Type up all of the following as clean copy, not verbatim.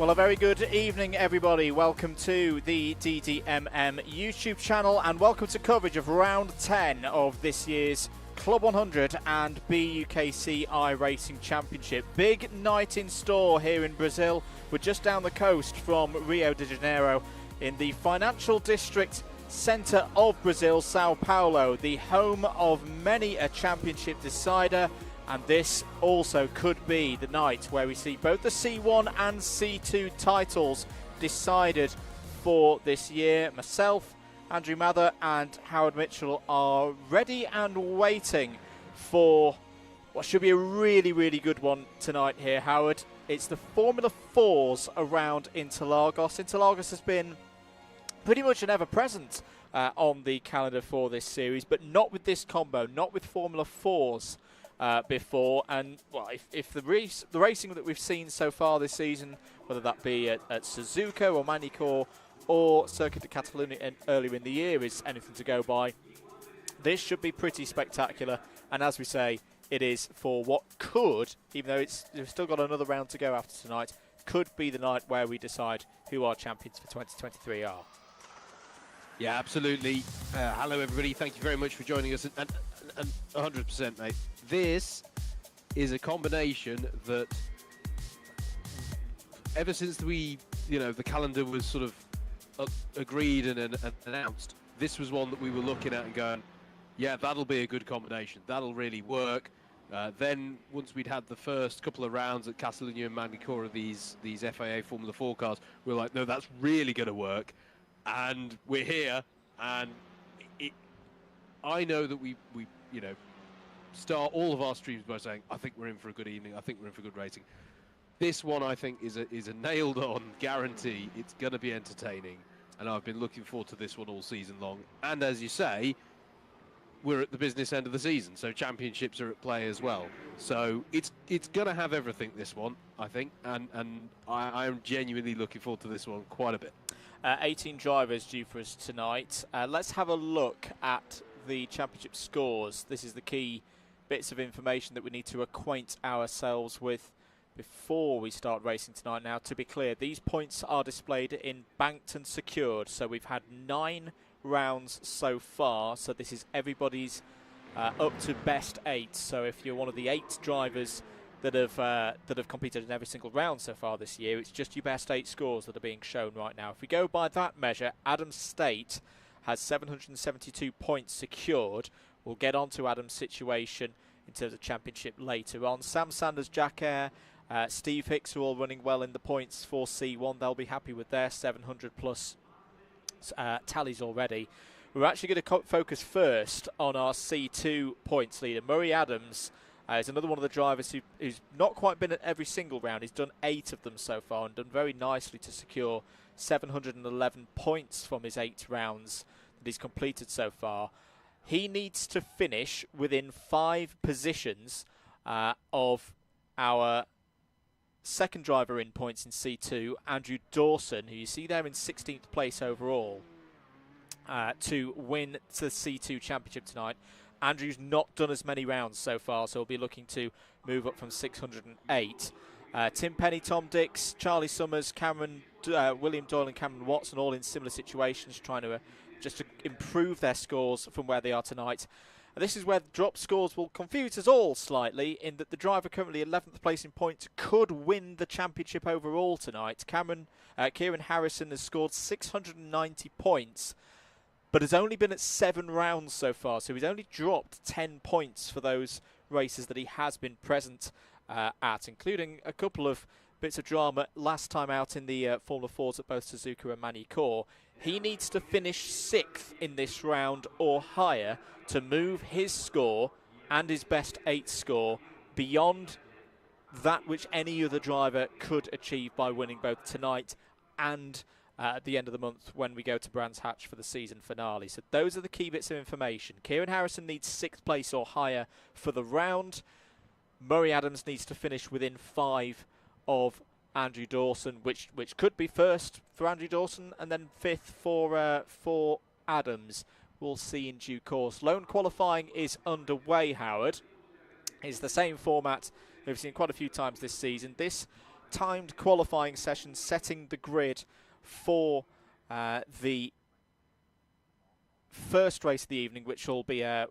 Well, a very good evening, everybody. Welcome to the DDMM YouTube channel and welcome to coverage of round 10 of this year's Club 100 and BUKC iRacing Championship. Big night in store here in Brazil. We're just down the coast from Rio de Janeiro in the financial district centre of Brazil, Sao Paulo, the home of many a championship decider. And this also could be the night where we see both the C1 and C2 titles decided for this year. Myself, Andrew Mather and Howard Mitchell are ready and waiting for what should be a really, really good one tonight here, Howard. It's the Formula 4s around Interlagos. Interlagos has been pretty much an ever-present on the calendar for this series, but not with this combo, not with Formula 4s. Before, and well, if the racing that we've seen so far this season, whether that be at Suzuka or Manicor or Circuit de Catalunya earlier in the year, is anything to go by, this should be pretty spectacular. And as we say, it is for what could, even though we've still got another round to go after tonight, could be the night where we decide who our champions for 2023 are. Yeah, absolutely. Hello, everybody. Thank you very much for joining us. And 100%, mate. This is a combination that, ever since the calendar was sort of agreed and announced, this was one that we were looking at and going, yeah, that'll be a good combination. That'll really work. Then, once we'd had the first couple of rounds at Catalunya and Manicor of these FIA Formula 4 cars, we were like, no, that's really going to work. And we're here, and I know that we start all of our streams by saying, I think we're in for a good evening, I think we're in for good racing. This one, I think, is a nailed-on guarantee. It's going to be entertaining, and I've been looking forward to this one all season long. And as you say, we're at the business end of the season, so championships are at play as well. So it's going to have everything, this one, I think, and I am genuinely looking forward to this one quite a bit. 18 drivers due for us tonight. Let's have a look at the championship scores. This is the key bits of information that we need to acquaint ourselves with before we start racing tonight. Now, to be clear, these points are displayed in banked and secured. So we've had 9 rounds so far. So this is everybody's up to best 8. So if you're one of the 8 drivers that have competed in every single round so far this year, it's just your best 8 scores that are being shown right now. If we go by that measure, Adam State has 772 points secured. We'll get on to Adam's situation in terms of championship later on. Sam Sanders, Jack Eyre, Steve Hicks are all running well in the points for C1. They'll be happy with their 700 plus tallies already. We're actually going to focus first on our C2 points leader. Murray Adams is another one of the drivers who's not quite been at every single round. He's done 8 of them so far and done very nicely to secure 711 points from his 8 rounds that he's completed so far. He needs to finish within 5 positions of our second driver in points in C2, Andrew Dawson, who you see there in 16th place overall, to win the C2 championship tonight. Andrew's not done as many rounds so far, so he'll be looking to move up from 608. Tim Penny, Tom Dix, Charlie Summers, William Doyle and Cameron Watson, all in similar situations, trying to just to improve their scores from where they are tonight. And this is where the drop scores will confuse us all slightly, in that the driver currently 11th place in points could win the championship overall tonight. Kieran Harrison has scored 690 points, but has only been at 7 rounds so far, so he's only dropped 10 points for those races that he has been present at, including a couple of bits of drama last time out in the Formula 4s at both Suzuka and Manicor. He needs to finish 6th in this round or higher to move his score and his best 8 score beyond that which any other driver could achieve by winning both tonight and at the end of the month when we go to Brands Hatch for the season finale. So those are the key bits of information. Kieran Harrison needs 6th place or higher for the round. Murray Adams needs to finish within 5 of Andrew Dawson, which could be first for Andrew Dawson and then 5th for Adams. We'll see in due course. Lone qualifying is underway, Howard. It's the same format we've seen quite a few times this season. This timed qualifying session setting the grid for the first race of the evening, which will be a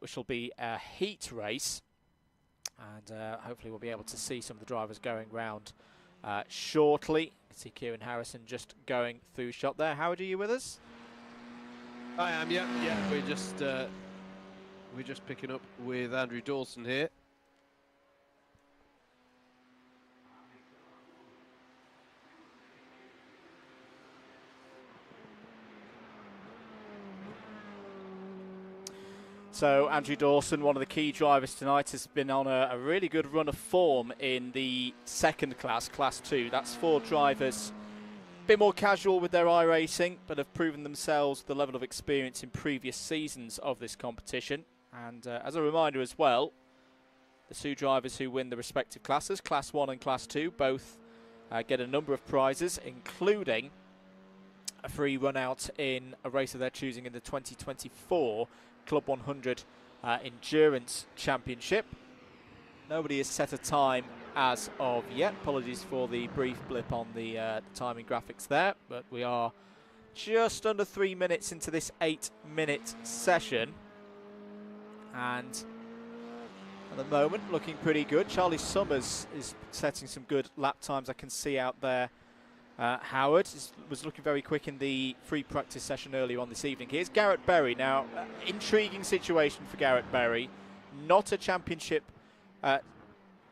heat race, and hopefully we'll be able to see some of the drivers going round shortly. You can see Kieran Harrison just going through shot there. Howard, are you with us? I am, yeah. We're just picking up with Andrew Dawson here. So Andrew Dawson, one of the key drivers tonight, has been on a really good run of form in the second class, Class 2. That's 4 drivers, a bit more casual with their iRacing, but have proven themselves the level of experience in previous seasons of this competition. And as a reminder as well, the 2 drivers who win the respective classes, Class 1 and Class 2, both get a number of prizes, including a free run out in a race of their choosing in the 2024 Club 100 Endurance Championship. Nobody has set a time as of yet. Apologies for the brief blip on the timing graphics there, but we are just under 3 minutes into this 8-minute session, and at the moment looking pretty good. Charlie Summers is setting some good lap times I can see out there. Howard was looking very quick in the free practice session earlier on this evening. Here's Garrett Berry. Now, intriguing situation for Garrett Berry. Not a championship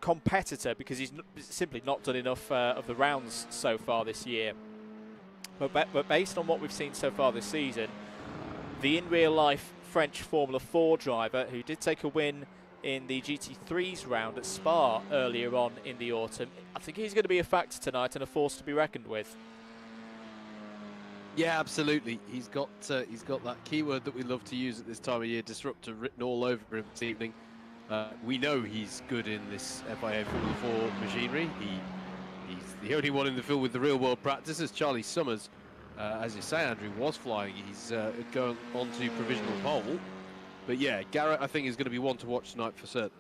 competitor because he's simply not done enough of the rounds so far this year. But based on what we've seen so far this season, the in-real-life French Formula 4 driver who did take a win in the GT3's round at Spa earlier on in the autumn, I think he's going to be a factor tonight and a force to be reckoned with. Yeah, absolutely. He's got that keyword that we love to use at this time of year, disruptor, written all over him this evening. We know he's good in this FIA Formula 4 machinery. He's the only one in the field with the real-world practice, as Charlie Summers, as you say, Andrew, was flying. He's going on to provisional pole. But yeah, Garrett, I think, is going to be one to watch tonight for certain.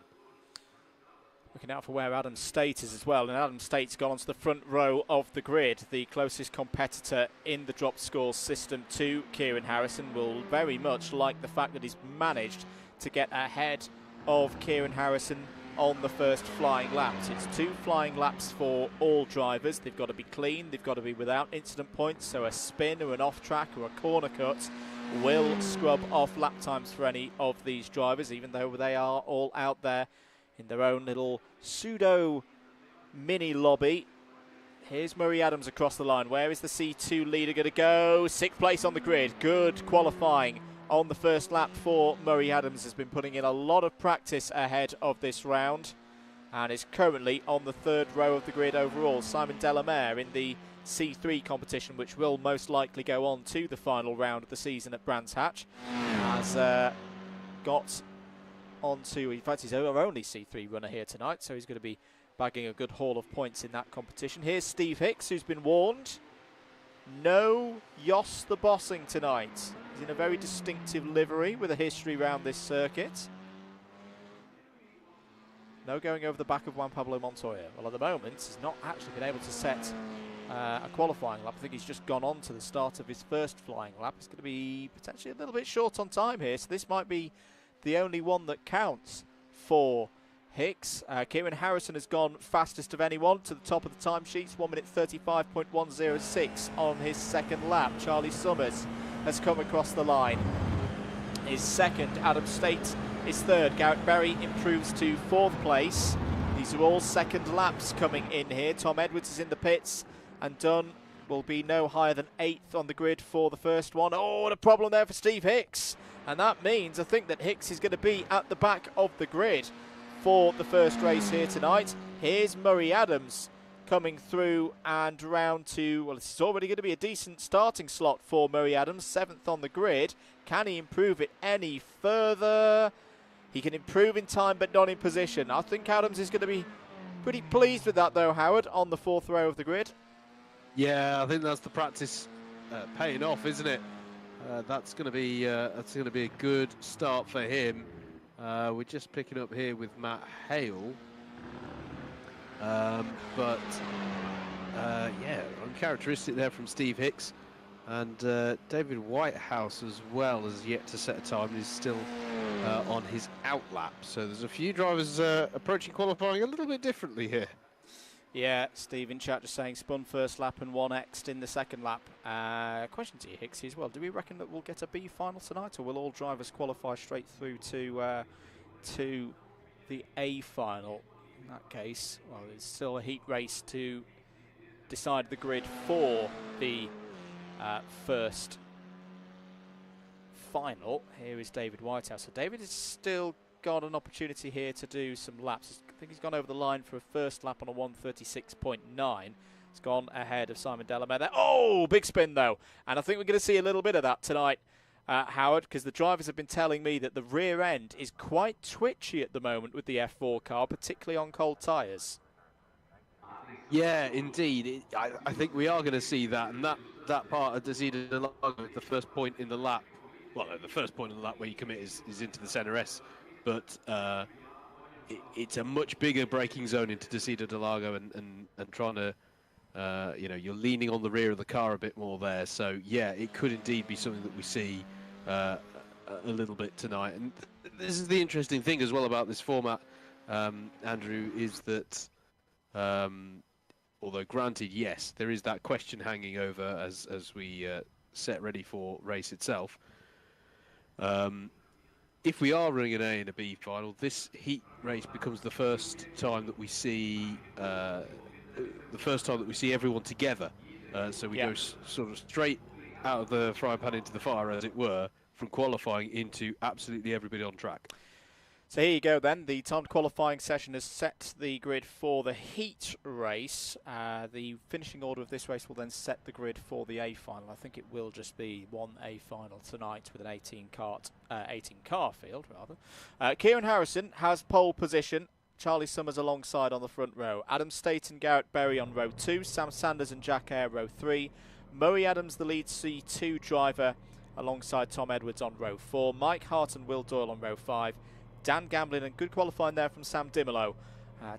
Looking out for where Adam State is as well, and Adam State's gone onto the front row of the grid. The closest competitor in the drop scores system to Kieran Harrison will very much like the fact that he's managed to get ahead of Kieran Harrison on the first flying laps. It's 2 flying laps for all drivers. They've got to be clean, they've got to be without incident points, so a spin or an off track or a corner cut will scrub off lap times for any of these drivers, even though they are all out there in their own little pseudo mini lobby. Here's Murray Adams across the line. Where is the C2 leader going to go? 6th place on the grid. Good qualifying on the first lap for Murray Adams. Has been putting in a lot of practice ahead of this round and is currently on the 3rd row of the grid overall. Simon Delamere in the C3 competition, which will most likely go on to the final round of the season at Brands Hatch, has got onto, in fact, he's our only C3 runner here tonight, so he's going to be bagging a good haul of points in that competition. Here's Steve Hicks, who's been warned. No Jos the Bossing tonight. He's in a very distinctive livery with a history around this circuit. No going over the back of Juan Pablo Montoya. Well, at the moment, he's not actually been able to set a qualifying lap. I think he's just gone on to the start of his first flying lap. He's going to be potentially a little bit short on time here, so this might be the only one that counts for Hicks. Kieran Harrison has gone fastest of anyone to the top of the timesheets, 1 minute 35.106 on his second lap. Charlie Summers has come across the line, is second. Adam State is third. Garrett Berry improves to 4th place. These are all second laps coming in here. Tom Edwards is in the pits, and Dunn will be no higher than 8th on the grid for the first one. Oh, and a problem there for Steve Hicks. And that means, I think, that Hicks is going to be at the back of the grid for the first race here tonight. Here's Murray Adams coming through and round to, well, this is already going to be a decent starting slot for Murray Adams, 7th on the grid. Can he improve it any further? He can improve in time, but not in position. I think Adams is going to be pretty pleased with that, though, Howard, on the 4th row of the grid. Yeah, I think that's the practice paying off, isn't it? That's going to be a good start for him. We're just picking up here with Matt Hale, but Yeah, uncharacteristic there from Steve Hicks. And David Whitehouse as well has yet to set a time. He's still on his out lap. So there's a few drivers approaching qualifying a little bit differently here. Yeah, Steve in chat just saying spun first lap and 1x'd in the second lap. Question to you, Hicksy, as well. Do we reckon that we'll get a B final tonight, or will all drivers qualify straight through to the A final? In that case, well, there's still a heat race to decide the grid for the first final. Here is David Whitehouse. So David has still got an opportunity here to do some laps. I think he's gone over the line for a first lap on a 1:36.9. He's gone ahead of Simon Delamere there. Oh, big spin though. And I think we're going to see a little bit of that tonight, Howard, because the drivers have been telling me that the rear end is quite twitchy at the moment with the F4 car, particularly on cold tyres. Yeah, indeed. I think we are going to see that, and that part of DeLago, the first point in the lap, well, the first point in the lap where you commit is into the centre S, but it's a much bigger braking zone into DeLago and trying to, you're leaning on the rear of the car a bit more there. So yeah, it could indeed be something that we see a little bit tonight. And this is the interesting thing as well about this format, Andrew, is that although granted, yes, there is that question hanging over as we set ready for race itself. If we are running an A and a B final, this heat race becomes the first time that we see everyone together. So we go sort of straight out of the frying pan into the fire, as it were, from qualifying into absolutely everybody on track. So here you go then. The timed qualifying session has set the grid for the heat race. The finishing order of this race will then set the grid for the A final. I think it will just be one A final tonight with an 18 car field rather. Kieran Harrison has pole position. Charlie Summers alongside on the front row. Adam Staten, Garrett Berry on row 2. Sam Sanders and Jack Eyre row 3. Murray Adams, the lead C2 driver, alongside Tom Edwards on row 4. Mike Hart and Will Doyle on row 5. Dan Gamblin, and good qualifying there from Sam Dimolo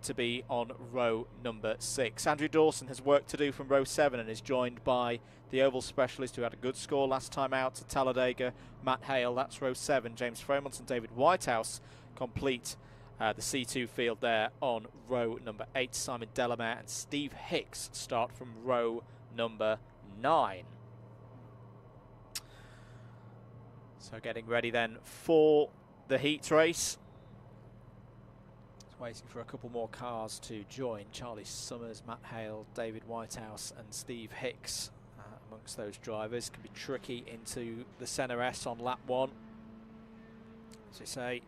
to be on row number 6. Andrew Dawson has work to do from row 7 and is joined by the oval specialist who had a good score last time out at Talladega, Matt Hale. That's row 7. James Fremont and David Whitehouse complete the C2 field there on row number 8. Simon Delamere and Steve Hicks start from row number 9. So getting ready then for the heat race. Just waiting for a couple more cars to join. Charlie Summers, Matt Hale, David Whitehouse and Steve Hicks amongst those drivers. Can be tricky into the centre S on lap 1. As I say,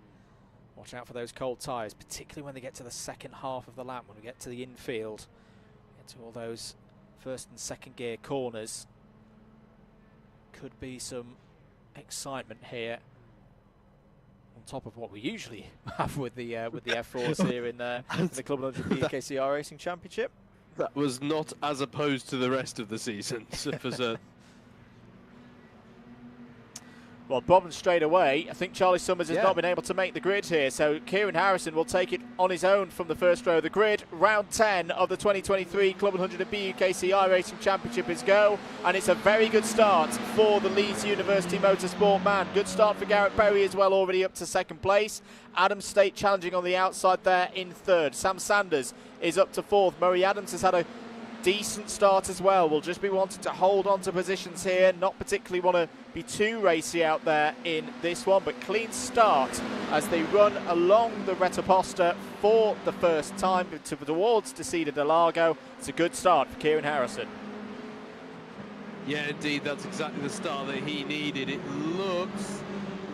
watch out for those cold tyres, particularly when they get to the second half of the lap, when we get to the infield, get to all those first and second gear corners. Could be some excitement here, on top of what we usually have with the F4s here in the CLUB100 BUKC iRACing Championship. That was not as opposed to the rest of the season, for certain. Well, problem straight away. I think Charlie Summers has not been able to make the grid here, so Kieran Harrison will take it on his own from the first row of the grid. Round 10 of the 2023 CLUB100 BUKC iRACing Championship is go, and it's a very good start for the Leeds University Motorsport man. Good start for Garrett Berry as well, already up to second place. Adam State challenging on the outside there in third. Sam Sanders is up to fourth. Murray Adams has had a decent start as well. We'll just be wanting to hold on to positions here, not particularly want to be too racy out there in this one, but clean start as they run along the Retoposta for the first time towards DeLago. It's a good start for Kieran Harrison. Yeah, indeed, that's exactly the start that he needed. It looks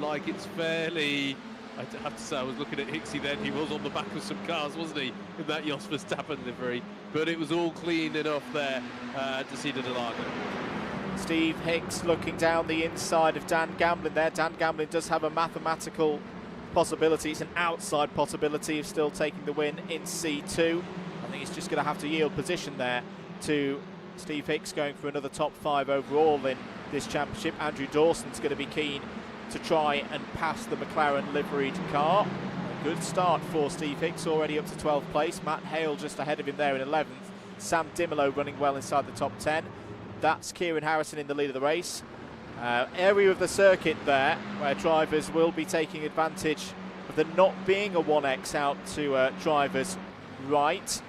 like it's fairly... I have to say, I was looking at Hicksy then. He was on the back of some cars, wasn't he, in that Jos Verstappen livery? But it was all clean enough there to see DeLago. Steve Hicks looking down the inside of Dan Gamblin there. Dan Gamblin does have a mathematical possibility. It's an outside possibility of still taking the win in C2. I think he's just going to have to yield position there to Steve Hicks, going for another top 5 overall in this championship. Andrew Dawson's going to be keen to try and pass the McLaren liveried car. A good start for Steve Hicks, already up to 12th place. Matt Hale just ahead of him there in 11th. Sam Dimolo running well inside the top 10. That's Kieran Harrison in the lead of the race. Area of the circuit there where drivers will be taking advantage of there not being a 1X out to drivers right.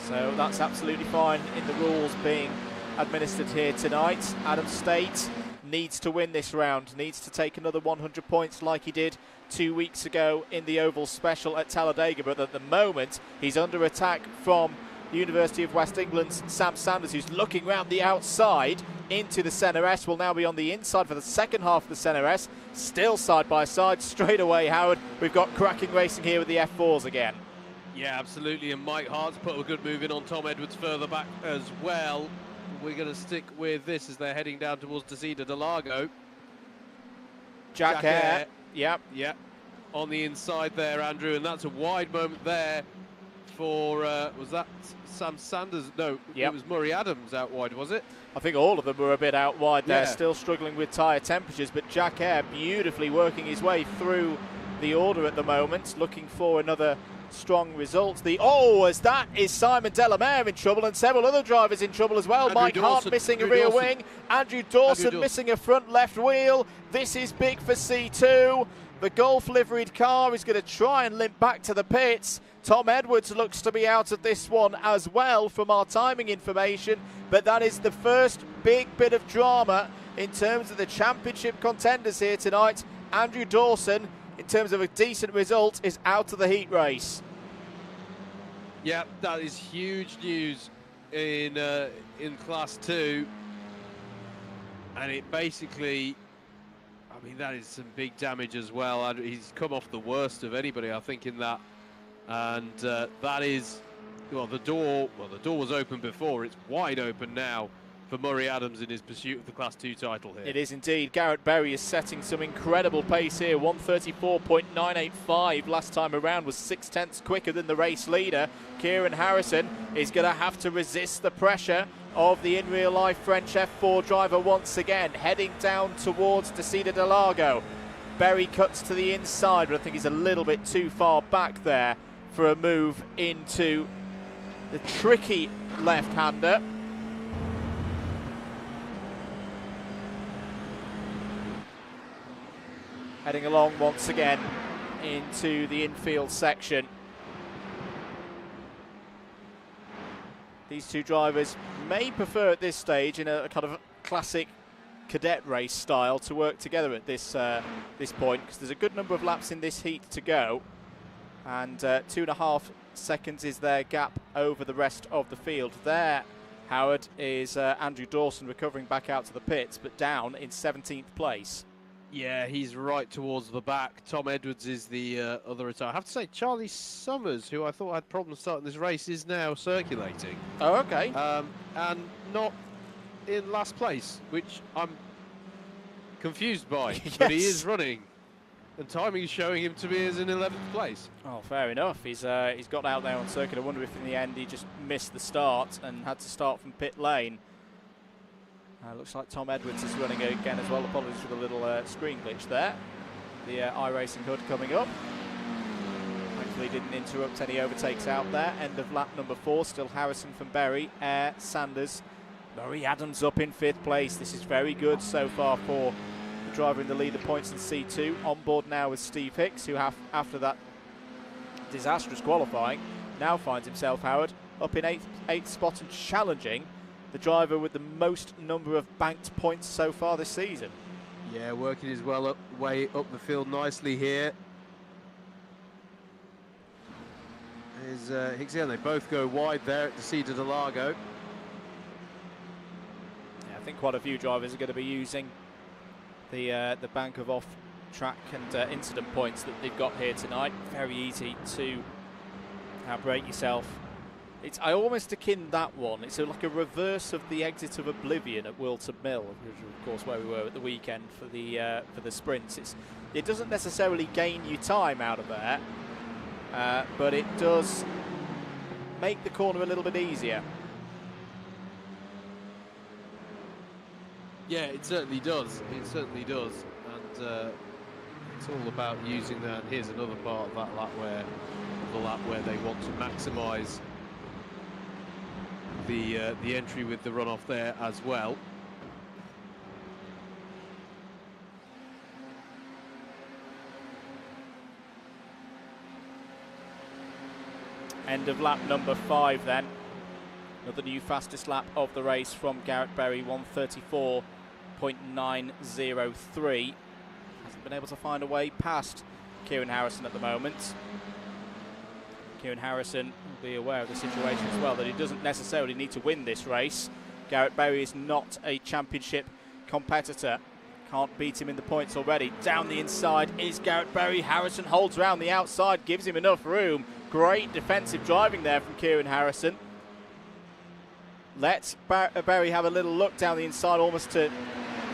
So that's absolutely fine in the rules being administered here tonight. Adam State needs to win this round, needs to take another 100 points like he did 2 weeks ago in the Oval Special at Talladega, but at the moment he's under attack from the University of West England's Sam Sanders, who's looking round the outside into the Senna S. Will now be on the inside for the second half of the Senna S. Still side by side, straight away, Howard. We've got cracking racing here with the F4s again. Yeah, absolutely, and Mike Hart's put a good move in on Tom Edwards further back as well. We're going to stick with this as they're heading down towards Desida de Lago. Jack Hare. Yep. On the inside there, Andrew, and that's a wide moment there for, was that Sam Sanders? No, yep. It was Murray Adams out wide, was it? I think all of them were a bit out wide there, yeah. Still struggling with tyre temperatures, but Jack Hare beautifully working his way through the order at the moment, looking for another strong result. As that is Simon Delamere in trouble and several other drivers in trouble as well. Andrew Mike Dawson, Hart missing a rear wing. Andrew Dawson missing a front left wheel. This is big for C2. The Golf liveried car is going to try and limp back to the pits. Tom Edwards looks to be out of this one as well from our timing information, but that is the first big bit of drama in terms of the championship contenders here tonight. Andrew Dawson, in terms of a decent result, is out of the heat race. Yeah, that is huge news in Class 2, and it basically, I mean, that is some big damage as well. He's come off the worst of anybody, I think, in that. And that is, the door was open before. It's wide open now for Murray Adams in his pursuit of the Class 2 title here. It is indeed. Garrett Berry is setting some incredible pace here. 134.985 last time around, was 0.6 quicker than the race leader. Kieran Harrison is going to have to resist the pressure of the in real life French F4 driver once again, heading down towards Desida de Lago. Berry cuts to the inside, but I think he's a little bit too far back there for a move into the tricky left-hander. Heading along once again into the infield section. These two drivers may prefer at this stage, in a kind of classic cadet race style, to work together at this point, because there's a good number of laps in this heat to go, and 2.5 seconds is their gap over the rest of the field. There, Howard, is Andrew Dawson recovering back out to the pits, but down in 17th place. Yeah, he's right towards the back. Tom Edwards is the other retire. I have to say, Charlie Summers, who I thought had problems starting this race, is now circulating. Oh, okay. And not in last place, which I'm confused by. Yes. But he is running, and timing is showing him to be as in 11th place. Oh, fair enough. He's got out there on circuit. I wonder if in the end he just missed the start and had to start from pit lane. Looks like Tom Edwards is running again as well. Apologies for the little screen glitch there. The iRacing HUD coming up. Thankfully didn't interrupt any overtakes out there. End of lap number 4. Still Harrison from Berry, Air, Sanders, Murray Adams up in 5th place. This is very good so far for the driver in the lead, the points in C2. On board now with Steve Hicks, who after that disastrous qualifying now finds himself, Howard, up in 8th spot and challenging the driver with the most number of banked points so far this season. Yeah, working his way up the field nicely here. Is Hicks, and they both go wide there at Desida de Lago. Yeah, I think quite a few drivers are going to be using the bank of off-track and incident points that they've got here tonight. Very easy to outbrake yourself. I almost akin that one. It's like a reverse of the exit of Oblivion at Wilton Mill, which is of course where we were at the weekend for the sprints. It doesn't necessarily gain you time out of there, but it does make the corner a little bit easier. Yeah, it certainly does. It certainly does, and it's all about using that. Here's another part of that lap where they want to maximise the entry with the runoff there as well. End of lap number 5 then. Another new fastest lap of the race from Garrett Berry, 1:34.903. Hasn't been able to find a way past Kieran Harrison at the moment. Kieran Harrison will be aware of the situation as well, that he doesn't necessarily need to win this race. Garrett Berry is not a championship competitor. Can't beat him in the points already. Down the inside is Garrett Berry. Harrison holds around the outside, gives him enough room. Great defensive driving there from Kieran Harrison. Let's Berry have a little look down the inside, almost to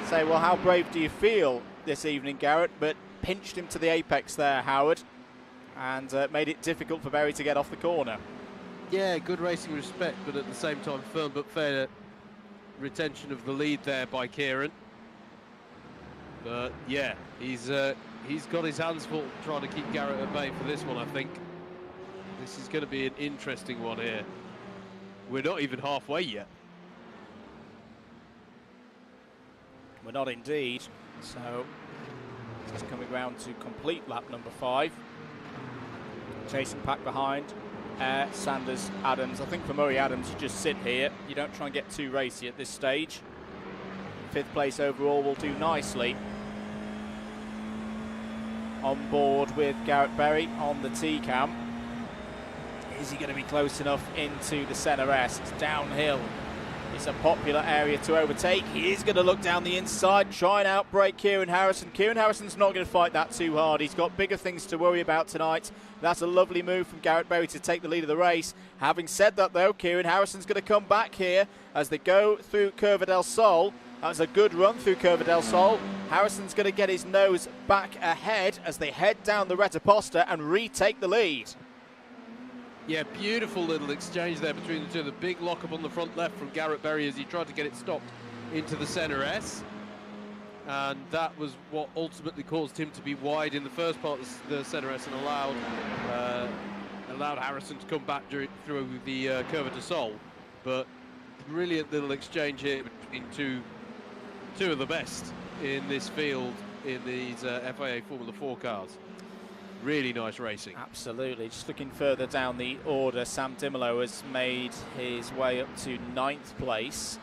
say, well, how brave do you feel this evening, Garrett? But pinched him to the apex there, Howard, and made it difficult for Berry to get off the corner. Yeah, good racing respect, but at the same time firm but fair retention of the lead there by Kieran. But yeah, he's got his hands full trying to keep Garrett at bay for this one, I think. This is going to be an interesting one here. We're not even halfway yet. We're not indeed. So just coming round to complete lap number 5. Chasing pack behind. Sanders, Adams. I think for Murray Adams, you just sit here. You don't try and get too racy at this stage. 5th place overall will do nicely. On board with Garrett Berry on the T-cam. Is he going to be close enough into the centre S? It's downhill. It's a popular area to overtake. He is going to look down the inside, try and outbrake Kieran Harrison. Kieran Harrison's not going to fight that too hard. He's got bigger things to worry about tonight. That's a lovely move from Garrett Berry to take the lead of the race. Having said that, though, Kieran Harrison's going to come back here as they go through Curva del Sol. That's a good run through Curva del Sol. Harrison's going to get his nose back ahead as they head down the Retaposta and retake the lead. Yeah, beautiful little exchange there between the two. The big lock-up on the front left from Garrett Berry as he tried to get it stopped into the centre S. And that was what ultimately caused him to be wide in the first part of the centre S and allowed Harrison to come back through the Curva del Sol. But brilliant little exchange here between two of the best in this field in these FIA Formula 4 cars. Really nice racing. Absolutely. Just looking further down the order, Sam Dimolo has made his way up to 9th place.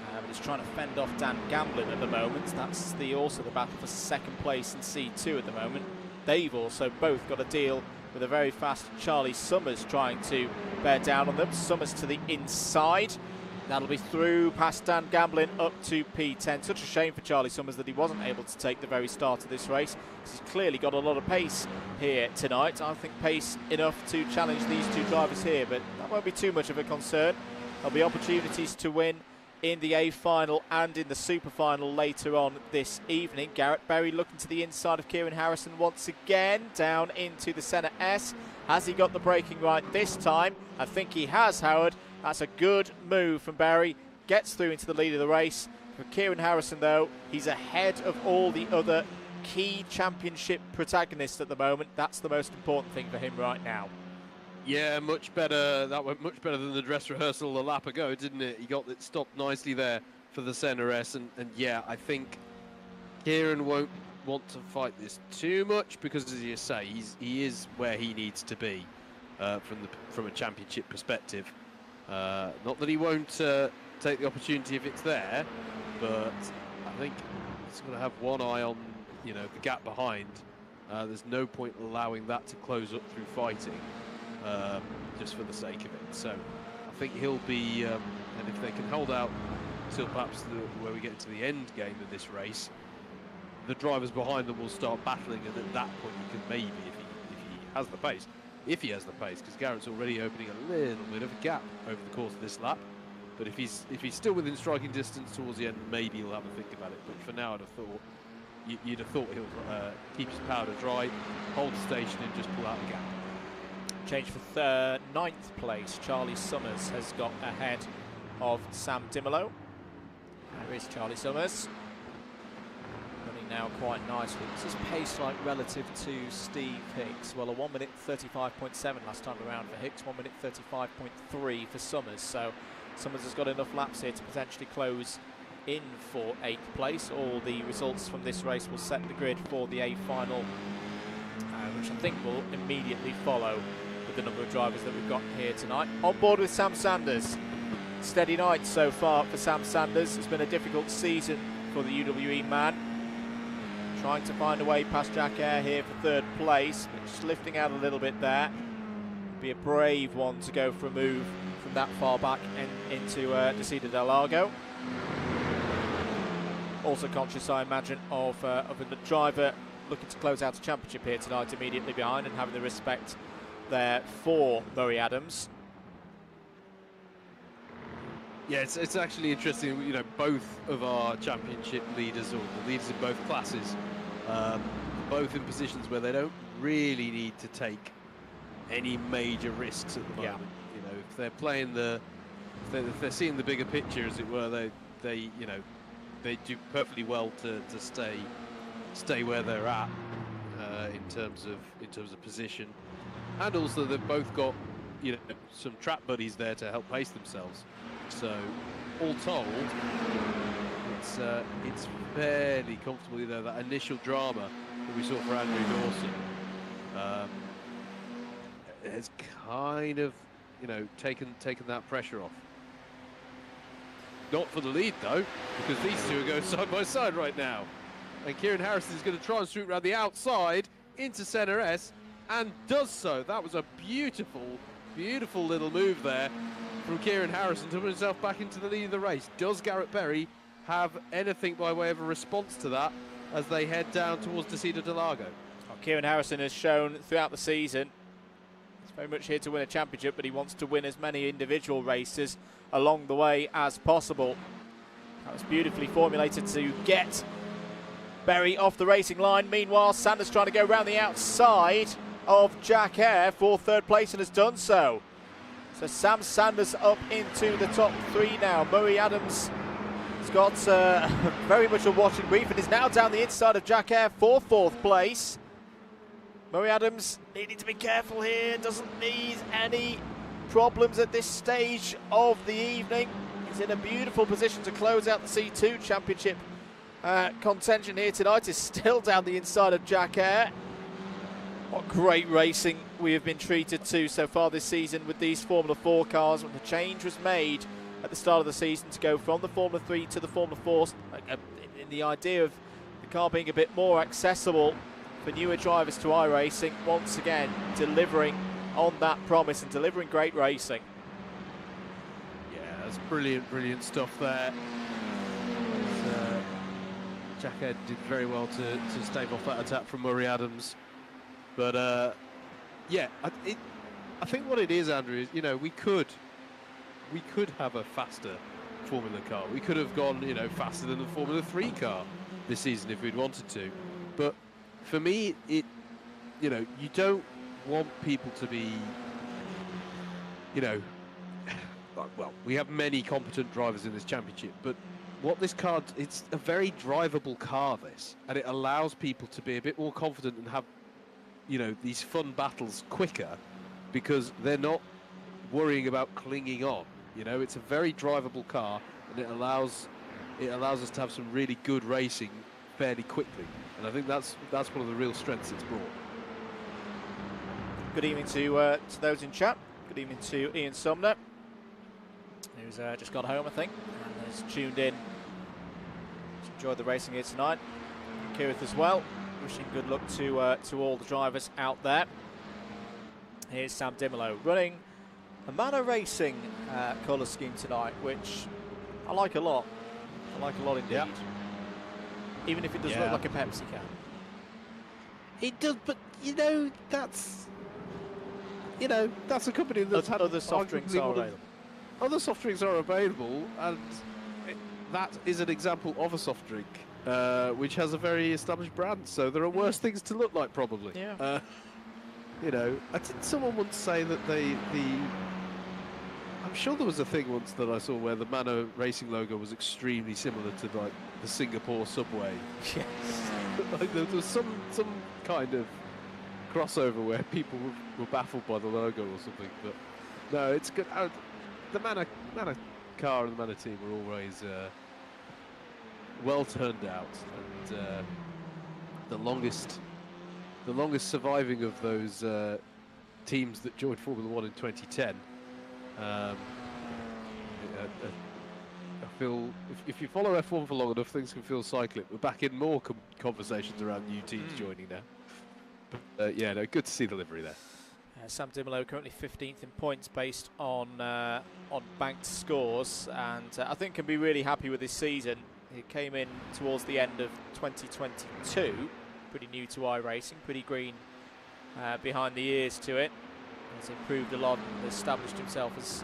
But he's trying to fend off Dan Gamblin at the moment. That's also the battle for 2nd place in C2 at the moment. They've also both got a deal with a very fast Charlie Summers trying to bear down on them. Summers to the inside. That'll be through past Dan Gamblin up to P10. Such a shame for Charlie Summers that he wasn't able to take the very start of this race. He's clearly got a lot of pace here tonight. I think pace enough to challenge these two drivers here, but that won't be too much of a concern. There'll be opportunities to win in the A final and in the super final later on this evening. Garrett Berry looking to the inside of Kieran Harrison once again, down into the centre S. Has he got the braking right this time? I think he has, Howard. That's a good move from Berry. Gets through into the lead of the race. For Kieran Harrison, though, he's ahead of all the other key championship protagonists at the moment. That's the most important thing for him right now. Yeah, much better. That went much better than the dress rehearsal a lap ago, didn't it? He got it stopped nicely there for the centre S. And yeah, I think Kieran won't want to fight this too much because, as you say, he is where he needs to be from a championship perspective. Not that he won't take the opportunity if it's there, but I think he's going to have one eye on, the gap behind. There's no point allowing that to close up through fighting, just for the sake of it. So I think he'll be, and if they can hold out till perhaps where we get to the end game of this race, the drivers behind them will start battling, and at that point you can maybe, if he has the pace, because Garrett's already opening a little bit of a gap over the course of this lap. But if he's still within striking distance towards the end, maybe he'll have a think about it. But for now, you'd have thought he'll keep his powder dry, hold the station, and just pull out a gap. Change for 9th place. Charlie Summers has got ahead of Sam Dimolo. There is Charlie Summers. Running now quite nicely. What's his pace like relative to Steve Hicks? Well, a 1:35.7 last time around for Hicks, 1:35.3 for Summers. So Summers has got enough laps here to potentially close in for 8th place. All the results from this race will set the grid for the A final, which I think will immediately follow with the number of drivers that we've got here tonight. On board with Sam Sanders. Steady night so far for Sam Sanders. It's been a difficult season for the UWE man. Trying to find a way past Jack Eyre here for 3rd place, but just lifting out a little bit there. Be a brave one to go for a move from that far back and into Desida del Lago. Also conscious, I imagine, of a driver looking to close out a championship here tonight immediately behind, and having the respect there for Murray Adams. Yeah, it's actually interesting. You know, both of our championship leaders, or the leaders in both classes, both in positions where they don't really need to take any major risks at the moment. Yeah. You know, if they're playing if they're seeing the bigger picture, as it were, they you know, they do perfectly well to stay where they're at in terms of position, and also they've both got, you know, some track buddies there to help pace themselves. So all told, it's fairly comfortable. You know, that initial drama that we saw for Andrew Dawson has kind of, you know, taken that pressure off. Not for the lead though, because these two are going side by side right now. And Kieran Harrison is going to try and swoop around the outside into centre S, and does so. That was a beautiful, beautiful little move there from Kieran Harrison to put himself back into the lead of the race. Does Garrett Berry have anything by way of a response to that as they head down towards Desida del Lago? Well, Kieran Harrison has shown throughout the season he's very much here to win a championship, but he wants to win as many individual races along the way as possible. That was beautifully formulated to get Berry off the racing line. Meanwhile, Sanders trying to go round the outside of Jack Eyre for 3rd place, and has done so. So Sam Sanders up into the top 3 now. Murray Adams has got very much a watching brief and is now down the inside of Jack Eyre for 4th place. Murray Adams needing to be careful here, doesn't need any problems at this stage of the evening. He's in a beautiful position to close out the C2 championship. Contention here tonight is still down the inside of Jack Eyre. What great racing we have been treated to so far this season with these Formula 4 cars. When the change was made at the start of the season to go from the Formula 3 to the Formula 4, in the idea of the car being a bit more accessible for newer drivers to iRacing, once again delivering on that promise and delivering great racing. Yeah, that's brilliant, brilliant stuff there. Jack Eyre did very well to stave off that attack from Murray Adams. But yeah, I think what it is, Andrew, is, you know, we could have a faster Formula car. We could have gone, you know, faster than the Formula 3 car this season if we'd wanted to. But for me, you know, you don't want people to be, you know, well, we have many competent drivers in this championship, but what this car, it's a very drivable car, this, and it allows people to be a bit more confident and have, you know, these fun battles quicker, because they're not worrying about clinging on. You know, it's a very drivable car, and it allows us to have some really good racing fairly quickly, and I think that's one of the real strengths it's brought. Good evening to those in chat. Good evening to Ian Sumner, who's just got home, I think, and has tuned in to enjoy the racing here tonight. Kirith as well. Wishing good luck to all the drivers out there. Here's Sam Dimolo running a Manor Racing colour scheme tonight, which I like a lot. I like a lot indeed. Yep. Even if it does look like a Pepsi can. It does, but you know, that's a company that's had other soft drinks are available. Other soft drinks are available, and that is an example of a soft drink. Which has a very established brand, so there are worse things to look like, probably. Yeah. You know, I did someone once say that I'm sure there was a thing once that I saw where the Manor Racing logo was extremely similar to like the Singapore subway. Yes. Like there was some kind of crossover where people were baffled by the logo or something. But no, it's good. The Manor car and the Manor team were always well turned out, and the longest surviving of those teams that joined Formula 1 in 2010. I feel if you follow F1 for long enough, things can feel cyclic. We're back in more conversations around new teams joining now. But yeah, no, good to see the livery there. Sam Dimolo currently 15th in points based on banked scores, and I think can be really happy with this season. He came in towards the end of 2022, pretty new to iRacing, pretty green behind the ears to it. He's improved a lot and established himself as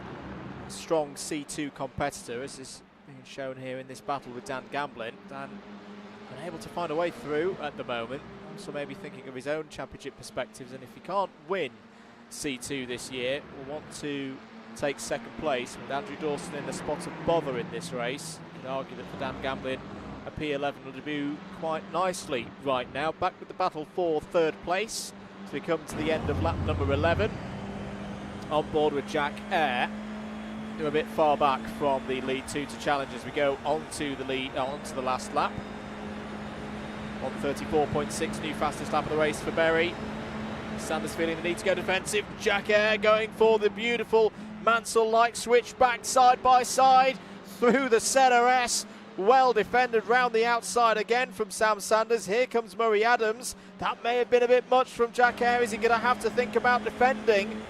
a strong C2 competitor, as is being shown here in this battle with Dan Gamblin. Dan unable to find a way through at the moment, also maybe thinking of his own championship perspectives, and if he can't win C2 this year, will want to take second place, with Andrew Dawson in the spot of bother in this race. You could argue that for Dan Gamblin, a P11 will debut quite nicely right now. Back with the battle for third place as we come to the end of lap number 11. On board with Jack Eyre. They're a bit far back from the lead 2 to challenge as we go onto the last lap. 1:34.6, new fastest lap of the race for Berry. Sanders feeling the need to go defensive. Jack Eyre going for the beautiful Mansell-like switch back side by side through the centre S. Well defended round the outside again from Sam Sanders. Here comes Murray Adams. That may have been a bit much from Jack Eyre. Is he going to have to think about defending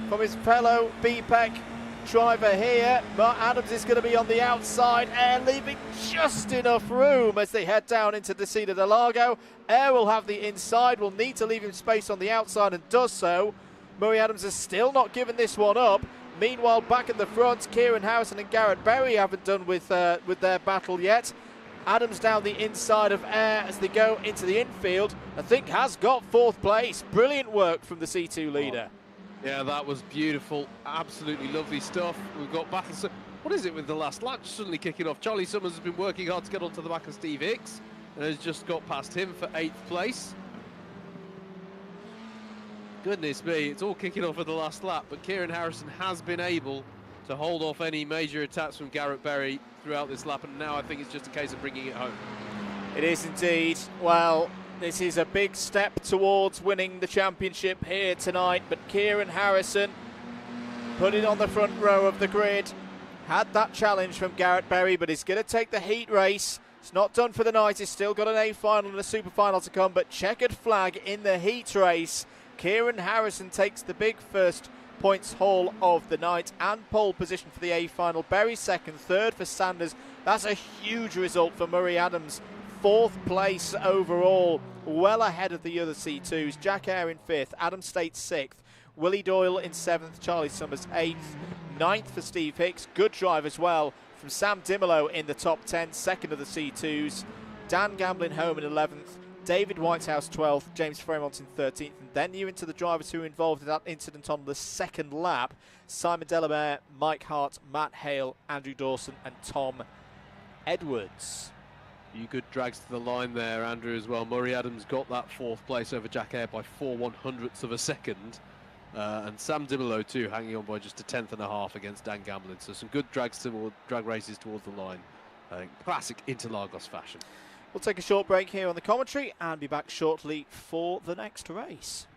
from his fellow BPEC driver here? But Adams is going to be on the outside. Eyre leaving just enough room as they head down into Desida del Lago. Eyre will have the inside, will need to leave him space on the outside and does so. Murray Adams has still not given this one up. Meanwhile, back at the front, Kieran Harrison and Garrett Berry haven't done with their battle yet. Adams down the inside of Eyre as they go into the infield. I think has got fourth place. Brilliant work from the C2 leader. Yeah, that was beautiful. Absolutely lovely stuff. We've got battles. What is it with the last lap suddenly kicking off? Charlie Summers has been working hard to get onto the back of Steve Hicks and has just got past him for 8th place. Goodness me, it's all kicking off at the last lap, but Kieran Harrison has been able to hold off any major attacks from Garrett Berry throughout this lap, and now I think it's just a case of bringing it home. It is indeed. Well, this is a big step towards winning the championship here tonight, but Kieran Harrison put it on the front row of the grid. Had that challenge from Garrett Berry, but he's going to take the heat race. It's not done for the night. He's still got an A final and a super final to come, but checkered flag in the heat race. Kieran Harrison takes the big first points haul of the night and pole position for the A final. Berry second, third for Sanders. That's a huge result for Murray Adams. Fourth place overall, well ahead of the other C2s. Jack Eyre in fifth, Adam State sixth, Willie Doyle in seventh, Charlie Summers eighth, ninth for Steve Hicks. Good drive as well from Sam Dimolo in the top 10, second of the C2s. Dan Gamblin home in 11th. David Whitehouse 12th, James Fremont in 13th, and then you into the drivers who were involved in that incident on the second lap. Simon Delamere, Mike Hart, Matt Hale, Andrew Dawson and Tom Edwards. You good drags to the line there, Andrew, as well. Murray Adams got that fourth place over Jack Eyre by 4/100ths of a second. And Sam Dimolo too, hanging on by just a 10th and a half against Dan Gamblin. So some good drag races towards the line. Classic Interlagos fashion. We'll take a short break here on the commentary and be back shortly for the next race.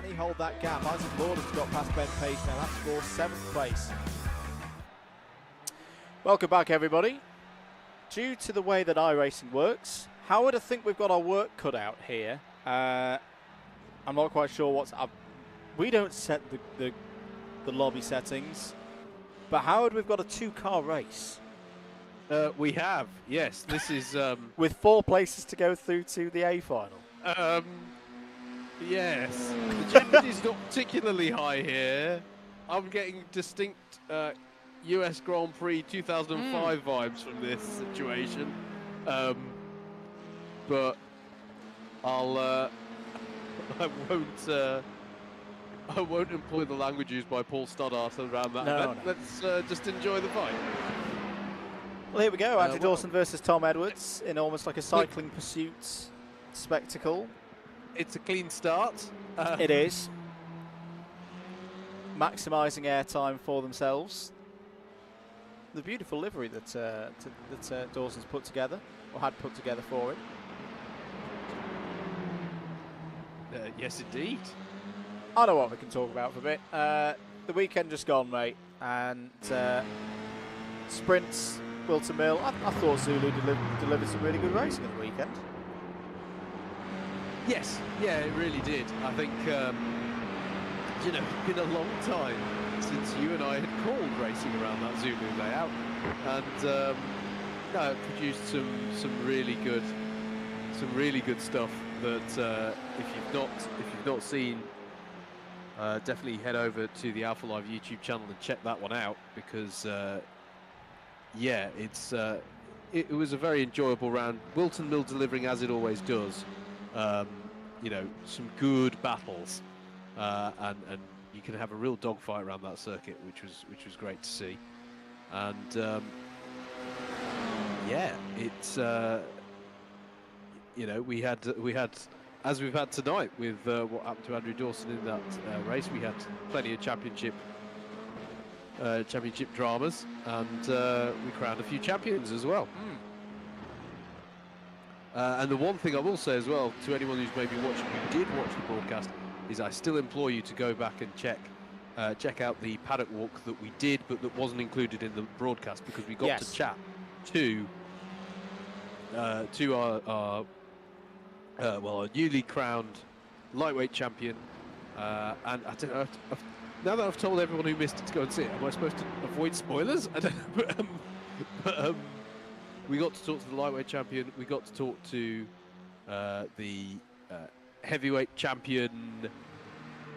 he hold that gap? Isaac Lord has got past Ben Page now. That's for 7th place. Welcome back, everybody. Due to the way that iRacing works, Howard, I think we've got our work cut out here. I'm not quite sure what's up. We don't set the lobby settings, but Howard, we've got a 2-car race. We have, yes. This is with 4 places to go through to the A final. Yes. The jeopardy is not particularly high here. I'm getting distinct US Grand Prix 2005 vibes from this situation, but I won't employ the language used by Paul Stoddart around that event. No. Let's just enjoy the fight. Well, here we go. Andrew Dawson versus Tom Edwards in almost like a cycling pursuit spectacle. It's a clean start. It is. Maximising airtime for themselves. The beautiful livery that Dawson's put together, or had put together for him. Yes, indeed. I know what we can talk about for a bit. The weekend just gone, mate, and sprints, Wilton Mill. I thought Zulu delivered some really good racing at the weekend. Yes, yeah, it really did. I think, you know, it's been a long time since you and I had called racing around that Zulu layout, and no, it produced some really good stuff. That if you've not seen, definitely head over to the Alpha Live YouTube channel and check that one out, because yeah, it was a very enjoyable round. Wilton Mill delivering as it always does. You know, some good battles, and you can have a real dogfight around that circuit, which was great to see. And yeah, it's you know, we had as we've had tonight with what happened to Andrew Dawson in that race. We had plenty of championship dramas, and we crowned a few champions as well. And the one thing I will say as well to anyone who's maybe watching, who did watch the broadcast, is I still implore you to go back and check out the paddock walk that we did, but that wasn't included in the broadcast, because we got to chat to our our newly crowned lightweight champion, and I don't know. Now that I've told everyone who missed it to go and see it, am I supposed to avoid spoilers? I don't know, but we got to talk to the lightweight champion. We got to talk to the heavyweight champion,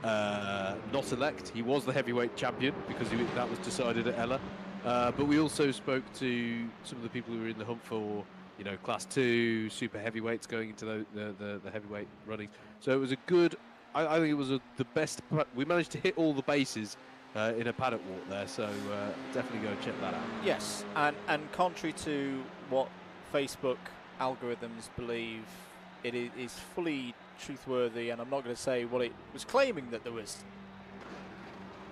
not elect. He was the heavyweight champion because that was decided at Ella. But we also spoke to some of the people who were in the hunt for, you know, Class 2 super heavyweights going into the heavyweight running. So it was a good. I think it was the best. We managed to hit all the bases in a paddock walk there, so definitely go and check that out. Yes, and contrary to what Facebook algorithms believe, it is fully truthworthy, and I'm not going to say what it was claiming that there was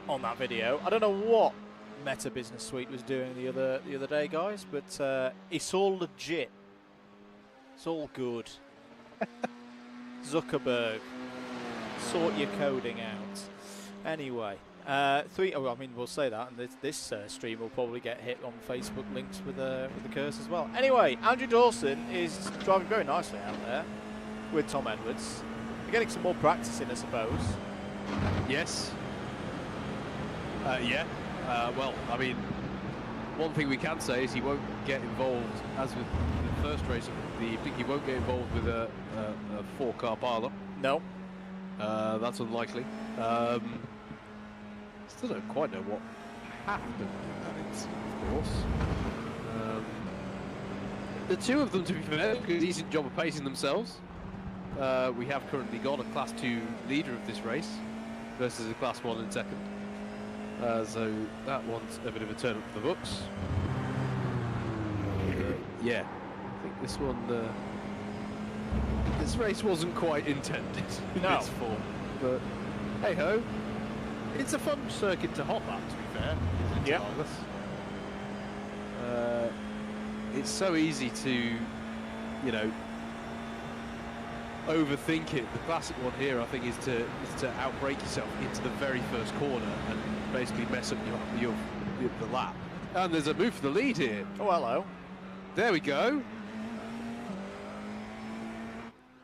on that video. I don't know what Meta Business Suite was doing the other day, guys, but it's all legit. It's all good. Zuckerberg, sort your coding out. Anyway. I mean, we'll say that, and this stream will probably get hit on Facebook links with the curse as well. Anyway, Andrew Dawson is driving very nicely out there with Tom Edwards. They're getting some more practice in, I suppose. Yes. Yeah. Well, I mean, one thing we can say is he won't get involved, as with the first race of the evening, he won't get involved with a 4-car pileup. No. That's unlikely. Still don't quite know what happened in that instance, of course. The two of them, to be fair, do a decent job of pacing themselves. We have currently got a Class 2 leader of this race versus a Class 1 in second. So that one's a bit of a turn up for the books. Yeah, I think this one, this race wasn't quite intended in its form, but hey ho. It's a fun circuit to hop at, to be fair. Yeah. It's so easy to, you know, overthink it. The classic one here, I think, is to outbrake yourself into the very first corner and basically mess up the lap. And there's a move for the lead here. Oh, hello. There we go.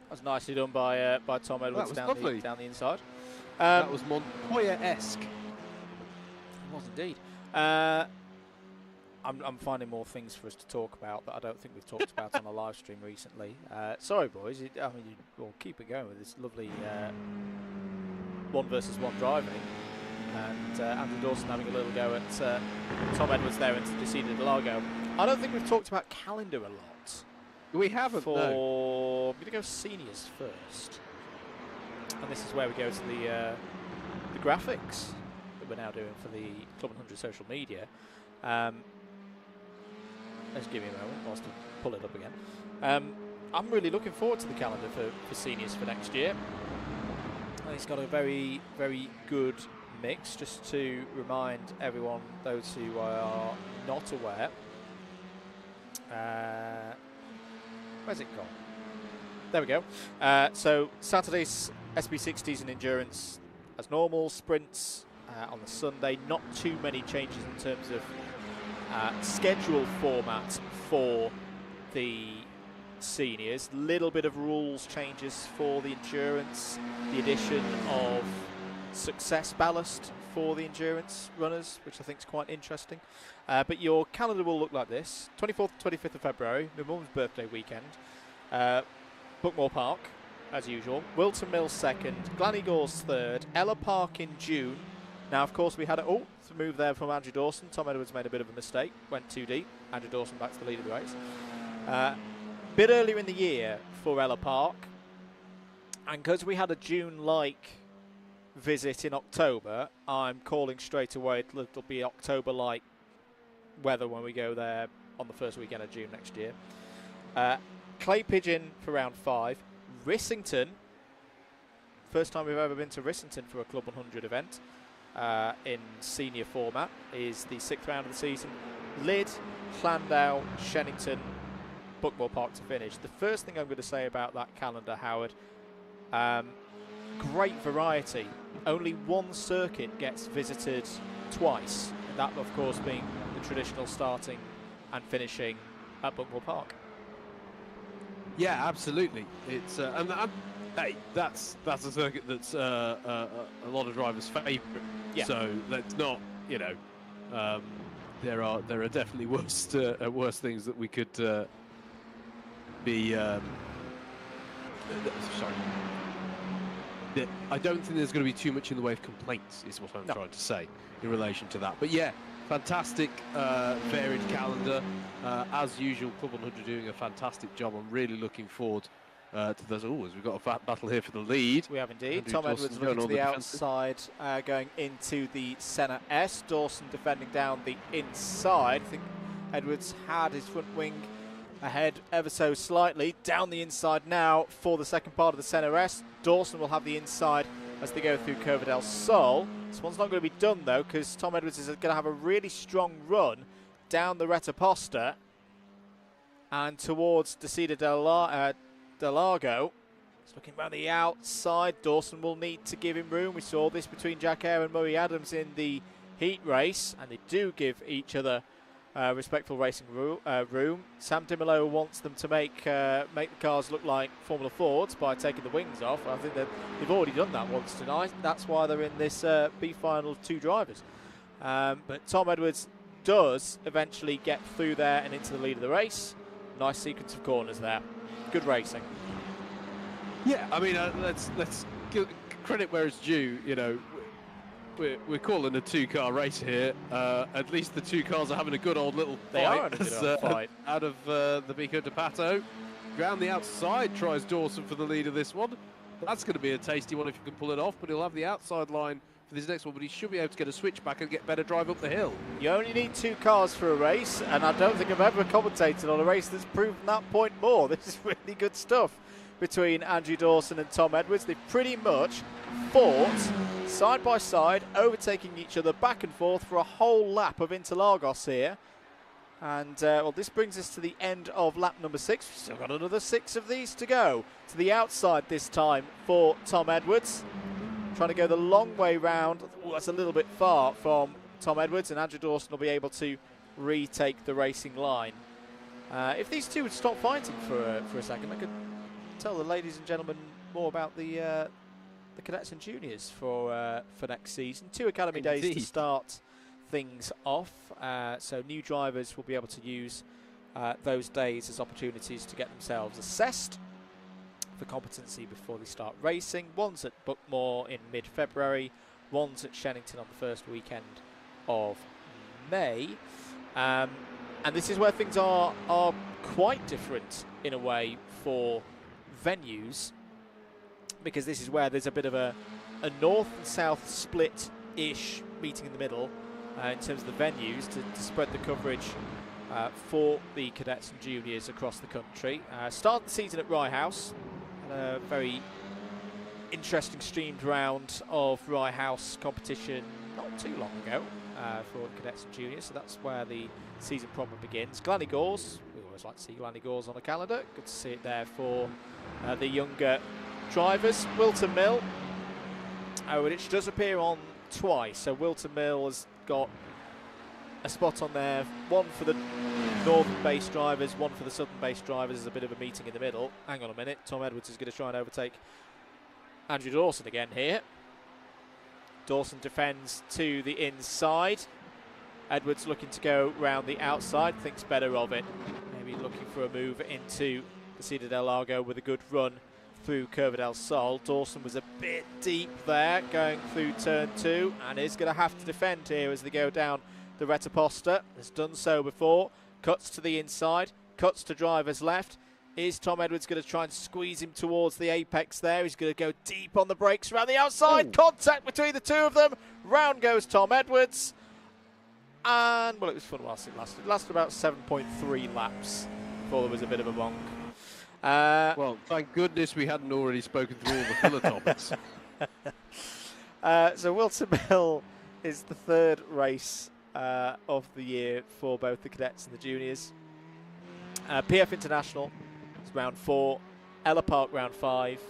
That's nicely done by Tom Edwards down the inside. That was Montoya-esque. It was indeed. I'm finding more things for us to talk about that I don't think we've talked about on a live stream recently. Sorry, boys. We'll keep it going with this lovely 1 versus 1 driving. And Andrew Dawson having a little go at Tom Edwards there into INTERLAGOS. I don't think we've talked about calendar a lot. We haven't, no. I'm going to go seniors first. And this is where we go to the graphics that we're now doing for the CLUB100 social media. Let's give me a moment whilst I pull it up again. I'm really looking forward to the calendar for seniors for next year. It's got a very, very good mix. Just to remind everyone, those who are not aware, where's it gone? There we go. So Saturdays, SB60s and endurance as normal, sprints on the Sunday. Not too many changes in terms of schedule format for the seniors. Little bit of rules changes for the endurance, the addition of success ballast for the endurance runners, which I think is quite interesting. But your calendar will look like this: 24th to 25th of February, my mum's birthday weekend, Bookmore Park as usual, Wilton Mills 2nd, Glanigors 3rd, Ella Park in June. Now, of course, we had a move there from Andrew Dawson. Tom Edwards made a bit of a mistake, went too deep. Andrew Dawson back to the lead of the race. Bit earlier in the year for Ella Park, and because we had a June-like visit in October, I'm calling straight away it'll be October-like weather when we go there on the first weekend of June next year. Clay Pigeon for round 5. Rissington, first time we've ever been to Rissington for a CLUB100 event. In senior format, is the 6th round of the season. Lydd, Llandau, Shenington, Bookmore Park to finish. The first thing I'm going to say about that calendar, Howard, great variety. Only one circuit gets visited twice, and that of course being the traditional starting and finishing at Bookmore Park. Yeah, absolutely. It's hey, that's a circuit that's a lot of drivers' favourite. Yeah. So that's not, there are definitely worse things that we could be. Sorry. I don't think there's going to be too much in the way of complaints, is what I'm trying to say in relation to that. But yeah, fantastic varied calendar. As usual, CLUB100 doing a fantastic job. I'm really looking forward to those. Oh, we've got a battle here for the lead. We have indeed. Tom Edwards looking to the outside, going into the centre S. Dawson defending down the inside. I think Edwards had his front wing ahead ever so slightly. Down the inside now for the second part of the centre S. Dawson will have the inside as they go through Curva del Sol. This one's not going to be done though, because Tom Edwards is going to have a really strong run down the Retta Posta and towards Desida del Lago. He's looking around the outside. Dawson will need to give him room. We saw this between Jack Eyre and Murray Adams in the heat race, and they do give each other respectful racing room. Sam Dimolo wants them to make the cars look like Formula Fords by taking the wings off. I think they've already done that once tonight. That's why they're in this B final of 2 drivers. But Tom Edwards does eventually get through there and into the lead of the race. Nice sequence of corners there. Good racing. Yeah, I mean, let's give credit where it's due. We're calling a 2-car race here. At least the 2 cars are having a good old little fight, out of the Bico de Pato. Round the outside tries Dawson for the lead of this one. That's going to be a tasty one if you can pull it off, but he'll have the outside line for this next one, but he should be able to get a switchback and get better drive up the hill. You only need 2 cars for a race, and I don't think I've ever commentated on a race that's proven that point more. This is really good stuff between Andrew Dawson and Tom Edwards. They've pretty much fought side by side, overtaking each other back and forth for a whole lap of Interlagos here. And well, this brings us to the end of lap number 6. We've still got another 6 of these to go. To the outside this time for Tom Edwards. Trying to go the long way round. Ooh, that's a little bit far from Tom Edwards, and Andrew Dawson will be able to retake the racing line. If these two would stop fighting for a second, I could tell the ladies and gentlemen more about the cadets and juniors for next season. 2 academy days to start things off, so new drivers will be able to use those days as opportunities to get themselves assessed for competency before they start racing. One's at Buckmore in mid-February, one's at Shenington on the first weekend of May, and this is where things are quite different in a way for venues, because this is where there's a bit of a north and south split-ish meeting in the middle in terms of the venues to spread the coverage for the cadets and juniors across the country. Started the season at Rye House, a very interesting streamed round of Rye House competition not too long ago for the cadets and juniors, so that's where the season proper begins. Glanigors, we always like to see Glanigors on the calendar, good to see it there for the younger drivers. Wilton Mill, which does appear on twice, so Wilton Mill has got a spot on there, one for the northern base drivers, one for the southern base drivers. There's a bit of a meeting in the middle. Hang on a minute, Tom Edwards is going to try and overtake Andrew Dawson again here. Dawson defends to the inside. Edwards looking to go round the outside, thinks better of it. Maybe looking for a move into the Cida del Lago with a good run through Curva del Sol. Dawson was a bit deep there going through turn 2 and is going to have to defend here as they go down the Retaposta. Has done so before. Cuts to the inside, cuts to driver's left. Is Tom Edwards going to try and squeeze him towards the apex there? He's going to go deep on the brakes around the outside. Contact between the two of them. Round goes Tom Edwards. And, well, it was fun whilst it lasted. It lasted about 7.3 laps before there was a bit of a bonk. Well, thank goodness we hadn't already spoken through all the filler topics. So Wilton Mill is the 3rd race of the year for both the cadets and the juniors. PF International is round 4, Ella Park round 5,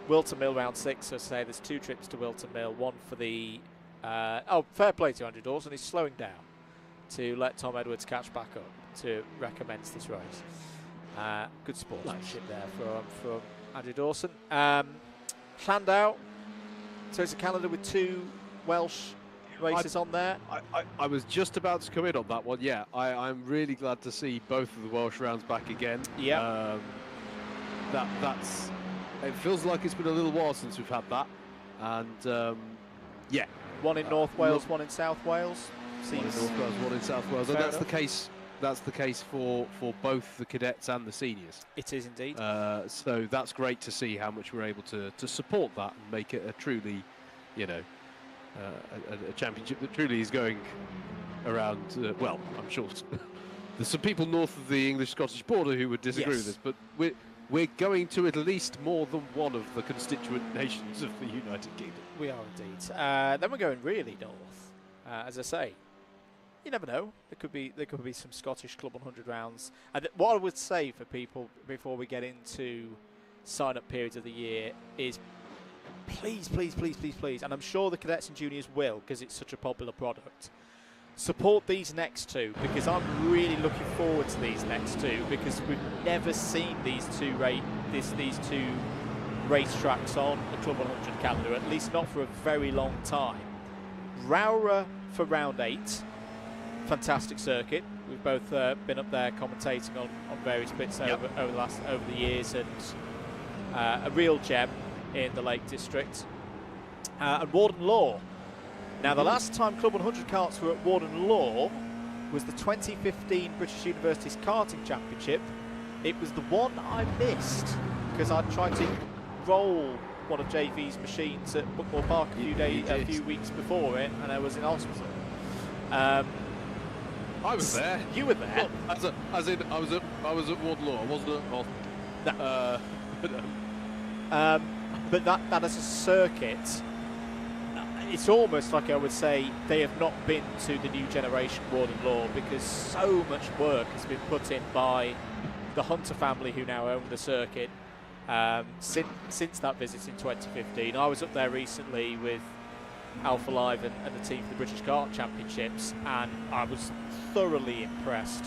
Wilton Mill round 6. So say there's 2 trips to Wilton Mill, one for the fair play to Andrew Dawson. He's slowing down to let Tom Edwards catch back up to recommence this race. Good sportsmanship there from Andrew Dawson. Planned out, so it's a calendar with 2 Welsh races on there. I was just about to come in on that one. Yeah, I'm really glad to see both of the Welsh rounds back again. Yeah. That's. It feels like it's been a little while since we've had that, and yeah. One in North Wales, one in South Wales. One in North Wales, one in South Wales, and that's the case. That's the case for both the cadets and the seniors. It is indeed. So that's great to see how much we're able to support that and make it a truly, you know, a championship that truly is going around. Well, I'm sure there's some people north of the English-Scottish border who would disagree with this, but we're going to at least more than one of the constituent nations of the United Kingdom. We are indeed. Then we're going really north. As I say, you never know. There could be some Scottish Club 100 rounds. And what I would say for people before we get into sign-up periods of the year is please, please, please, please, please, and I'm sure the cadets and juniors will because it's such a popular product, support these next 2, because I'm really looking forward to these next 2, because we've never seen these two racetracks on the Club 100 calendar, at least not for a very long time. Rowra for round 8. Fantastic circuit. We've both been up there commentating on various bits over the years, and a real gem in the Lake District. And Warden Law. Now, the last time Club 100 karts were at Warden Law was the 2015 British Universities Karting Championship. It was the one I missed because I tried to roll one of JV's machines at Buckmore Park a few weeks before it, and I was in hospital. I was there. You were there. Well, as in, I was at Warden Law. I wasn't at Hospital. But that as a circuit, it's almost like I would say they have not been to the new generation Warden Law, because so much work has been put in by the Hunter family who now own the circuit since that visit in 2015. I was up there recently with Alpha Live and the team for the British Kart Championships, and I was thoroughly impressed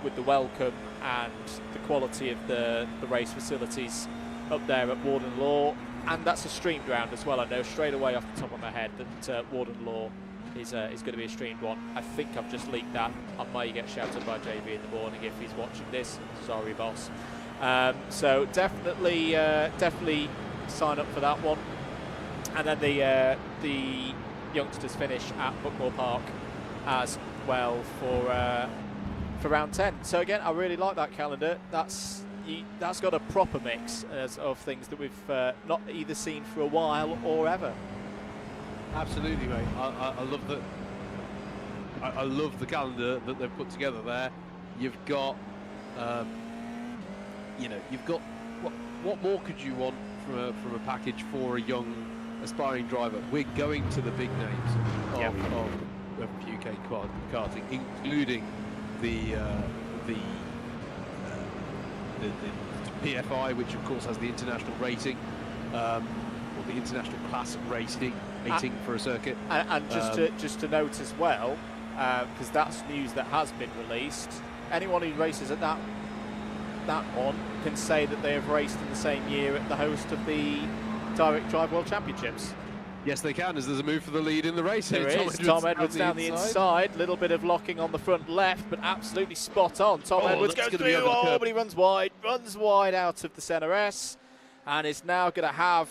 with the welcome and the quality of the race facilities up there at Warden Law. And that's a streamed round as well. I know straight away off the top of my head that Warden Law is going to be a streamed one. I think I've just leaked that. I might get shouted by JB in the morning if he's watching this. Sorry, boss. So definitely sign up for that one. And then the youngsters finish at Buckmore Park as well for round 10. So again, I really like that calendar. That's got a proper mix of things that we've not either seen for a while or ever. Absolutely, mate. I love that. I love the calendar that they've put together there. You've got, you've got what more could you want from a package for a young aspiring driver? We're going to the big names of UK karting, including the PFI, which of course has the international rating, or the international class rating for a circuit. And just to note as well, because that's news that has been released, anyone who races at that one can say that they have raced in the same year at the host of the Direct Drive World Championships. Yes, they can, as there's a move for the lead in the race. There is. Tom Edwards down the inside. Little bit of locking on the front left, but absolutely spot on. Tom Edwards goes through, but he runs wide out of the centre S, and is now going to have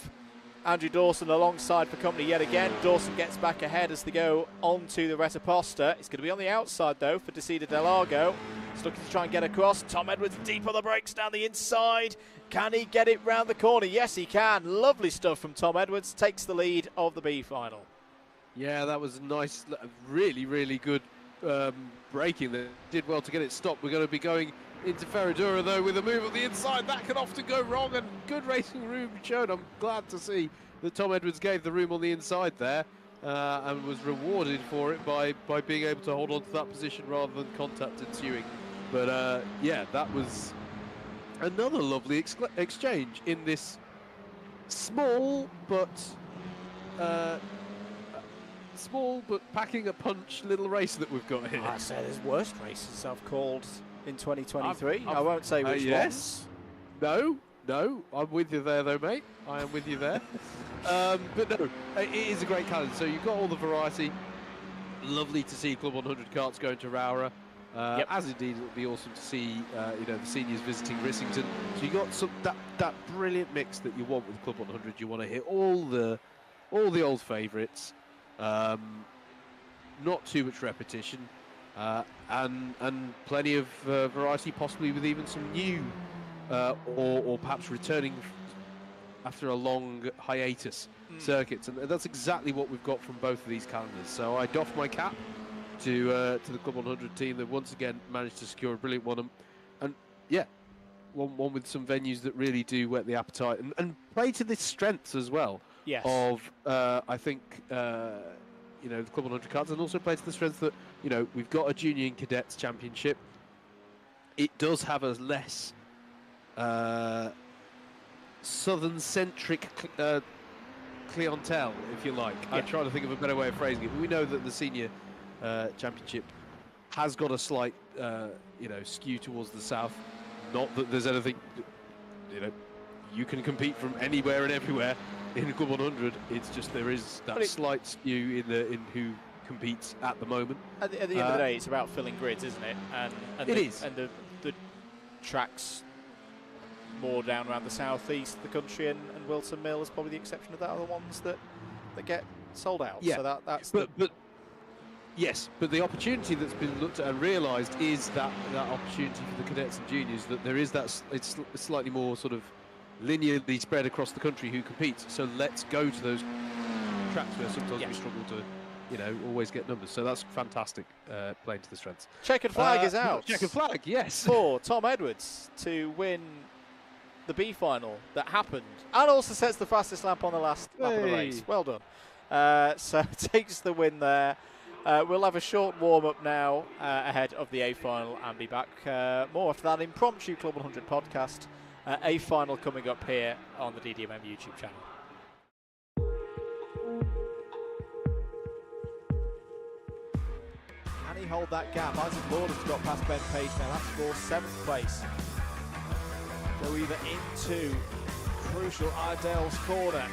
Andrew Dawson alongside for company yet again. Dawson gets back ahead as they go onto the Retaposta. It's going to be on the outside, though, for Desida Del Argo. He's looking to try and get across. Tom Edwards deep on the brakes down the inside. Can he get it round the corner? Yes, he can. Lovely stuff from Tom Edwards. Takes the lead of the B final. Yeah, that was nice. Really, really good braking there. Did well to get it stopped. We're going to be going into Ferradura, though, with a move on the inside. That can often go wrong, and good racing room shown. I'm glad to see that Tom Edwards gave the room on the inside there and was rewarded for it by being able to hold on to that position rather than contact ensuing. But, yeah, that was another lovely exchange in this small but packing a punch little race that we've got here. I say there's worse races I've called in 2023. I won't say which ones. No, I'm with you there though, mate. I am with you there. But no, it is a great calendar. So you've got all the variety. Lovely to see Club 100 karts going to Raura. As indeed it would be awesome to see the seniors visiting Rissington. So you got that brilliant mix that you want with Club 100. You want to hit all the old favourites, not too much repetition, and plenty of variety, possibly with even some new or perhaps returning after a long hiatus circuits, and that's exactly what we've got from both of these calendars. So I doff my cap to the Club 100 team that once again managed to secure a brilliant one, and yeah, one with some venues that really do whet the appetite and play to the strengths as well. Yes. Of I think the Club 100 cards, and also play to the strength that we've got a junior and cadets championship. It does have a less southern centric clientele, if you like. I'm trying to think of a better way of phrasing it, but we know that the senior championship has got a slight skew towards the south. Not that there's anything you can compete from anywhere and everywhere in Club 100. It's just there is that slight skew in who competes at the moment. At the end of the day, it's about filling grids, isn't it? And it is. And the tracks more down around the southeast of the country, and Wilson Mill is probably the exception of that, are the ones that get sold out. Yeah. So that's yes, but the opportunity that's been looked at and realised is that opportunity for the cadets and juniors, that there is that it's slightly more sort of linearly spread across the country who competes. So let's go to those tracks where sometimes we struggle to always get numbers. So that's fantastic, playing to the strengths. Checkered flag is out. Checkered flag, yes. For Tom Edwards to win the B final that happened, and also sets the fastest lap on the last lap of the race. Well done. so takes the win there. We'll have a short warm-up now ahead of the A-final and be back more after that impromptu Club 100 podcast. A-final coming up here on the DDMM YouTube channel. Can he hold that gap? Isaac Lord has got past Ben Page now. That's for 7th place. Go either into crucial Ardell's corner.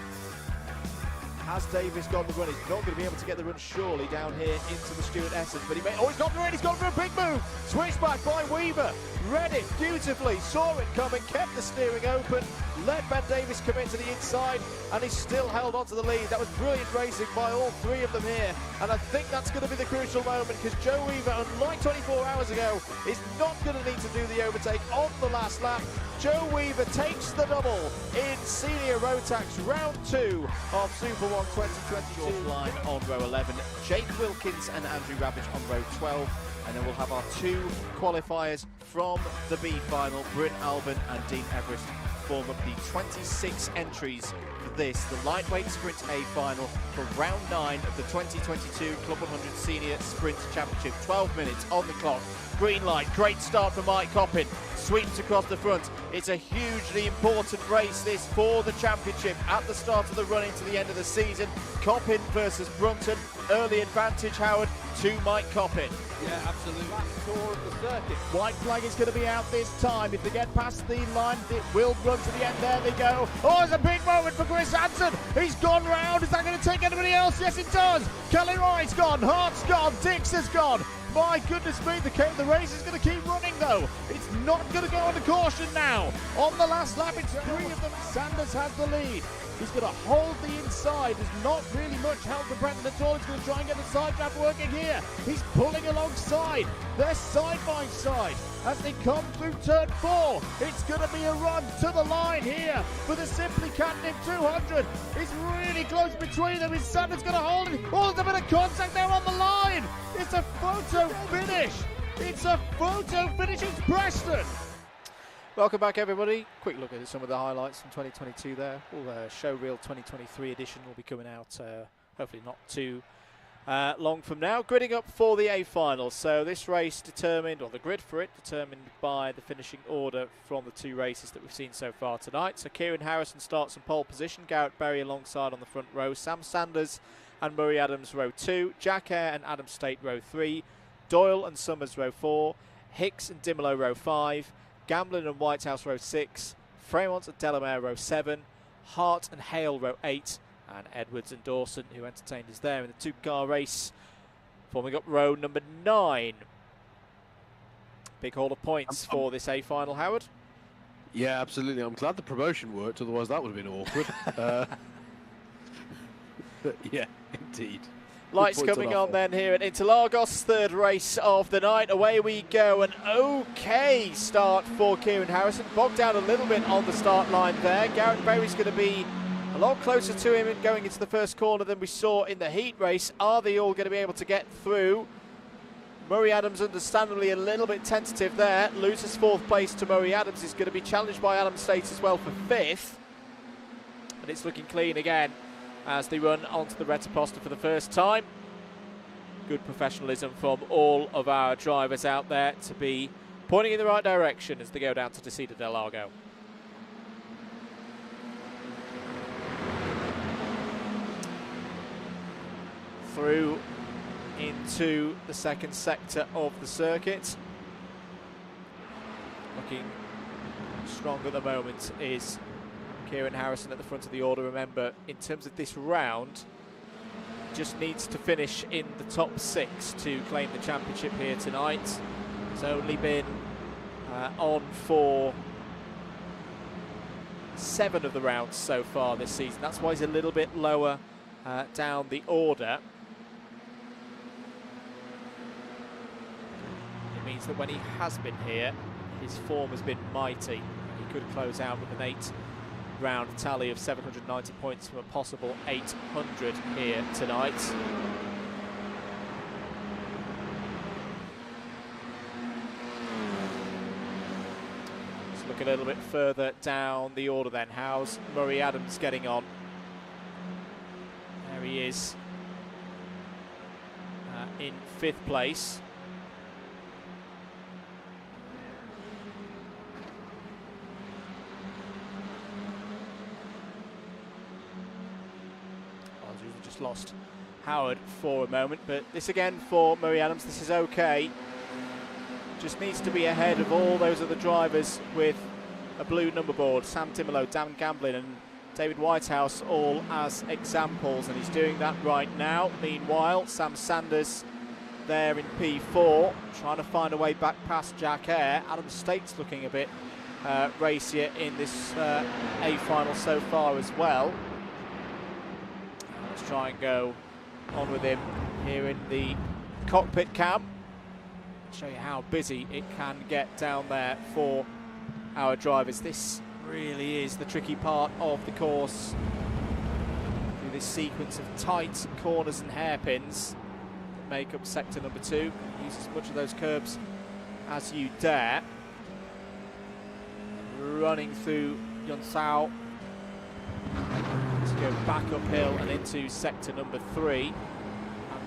Has Davis got the run? He's not going to be able to get the run surely down here into the Stuart Essence, but he may, oh, he's got the run, he's gone for a big move. Switchback by Weaver. Read it beautifully, saw it coming, kept the steering open, let Ben Davis come into the inside, and he still held on to the lead. That was brilliant racing by all three of them here, and I think that's going to be the crucial moment, because Joe Weaver, unlike 24 hours ago, is not going to need to do the overtake on the last lap. Joe Weaver takes the double in Senior Rotax Round 2 of Super 1 2022. Line on row 11, Jake Wilkins and Andrew Ravage on row 12, and then we'll have our two qualifiers from the B final. Bryn Albin and Dean Everest form up the 26 entries for this, the lightweight sprint A final for round 9 of the 2022 Club 100 Senior Sprint Championship. 12 minutes on the clock. Green light, great start for Mike Coppin, sweeps across the front. It's a hugely important race this for the championship at the start of the run into the end of the season. Coppin versus Brunton, early advantage, Howard, to Mike Coppin. Yeah, absolutely. Last tour of the circuit. White flag is going to be out this time. If they get past the line, it will run to the end. There they go. Oh, it's a big moment for Chris Hansen. He's gone round. Is that going to take anybody else? Yes, it does. Kelly Wright's gone. Hart's gone. Dix has gone. My goodness me, the race is going to keep running though. It's not going to go under caution now. On the last lap, it's three of them. Sanders has the lead. He's going to hold the inside. There's not really much help from Brendan at all. He's going to try and get the side draft working here. He's pulling alongside. They're side by side as they come through turn 4. It's going to be a run to the line here for the Simply Catnip 200. It's really close between them. Is Sanders going to hold it? Oh, there's a bit of contact there on the line. It's a photo finish. It's a photo finish. It's Preston. Welcome back, everybody. Quick look at some of the highlights from 2022 there. Showreel 2023 edition will be coming out hopefully not too long from now. Gridding up for the A-final. So this race determined, or the grid for it, determined by the finishing order from the two races that we've seen so far tonight. So Kieran Harrison starts in pole position. Garrett Berry alongside on the front row. Sam Sanders and Murray Adams row 2. Jack Eyre and Adam State row 3. Doyle and Summers row 4. Hicks and Dimelo row 5. Gamblin and Whitehouse row 6, Fremont and Delamere row 7, Hart and Hale row 8, and Edwards and Dawson, who entertained us there in the two-car race, forming up row number 9. Big haul of points for this A-final, Howard. Yeah, absolutely. I'm glad the promotion worked, otherwise that would have been awkward. Yeah, indeed. Lights coming on then here at Interlagos, third race of the night. Away we go. An okay start for Kieran Harrison. Bogged down a little bit on the start line there. Garrett Berry's going to be a lot closer to him going into the first corner than we saw in the heat race. Are they all going to be able to get through? Murray Adams understandably a little bit tentative there. Loses 4th place to Murray Adams. Is going to be challenged by Adam States as well for 5th. And it's looking clean again as they run onto the Retaposta for the first time. Good professionalism from all of our drivers out there to be pointing in the right direction as they go down to Desida del Lago. Through into the second sector of the circuit. Looking strong at the moment is Kieran Harrison at the front of the order. Remember, in terms of this round, just needs to finish in the top 6 to claim the championship here tonight. It's only been on for 7 of the rounds so far this season. That's why he's a little bit lower down the order. It means that when he has been here, his form has been mighty. He could close out with an 8-round tally of 790 points from a possible 800 here tonight. Let's look a little bit further down the order then. How's Murray Adams getting on? There he he is in 5th place. We've just lost Howard for a moment, but this again for Murray Adams, this is okay. Just needs to be ahead of all those other drivers with a blue number board. Sam Timmerlow, Dan Gamblin and David Whitehouse all as examples, and he's doing that right now. Meanwhile, Sam Sanders there in P4, trying to find a way back past Jack Eyre. Adam State's looking a bit racier in this A final so far as well. Let's try and go on with him here in the cockpit cam. Show you how busy it can get down there for our drivers. This really is the tricky part of the course, through this sequence of tight corners and hairpins that make up sector number 2. Use as much of those curbs as you dare. Running through Yonsao to go back uphill and into sector number 3.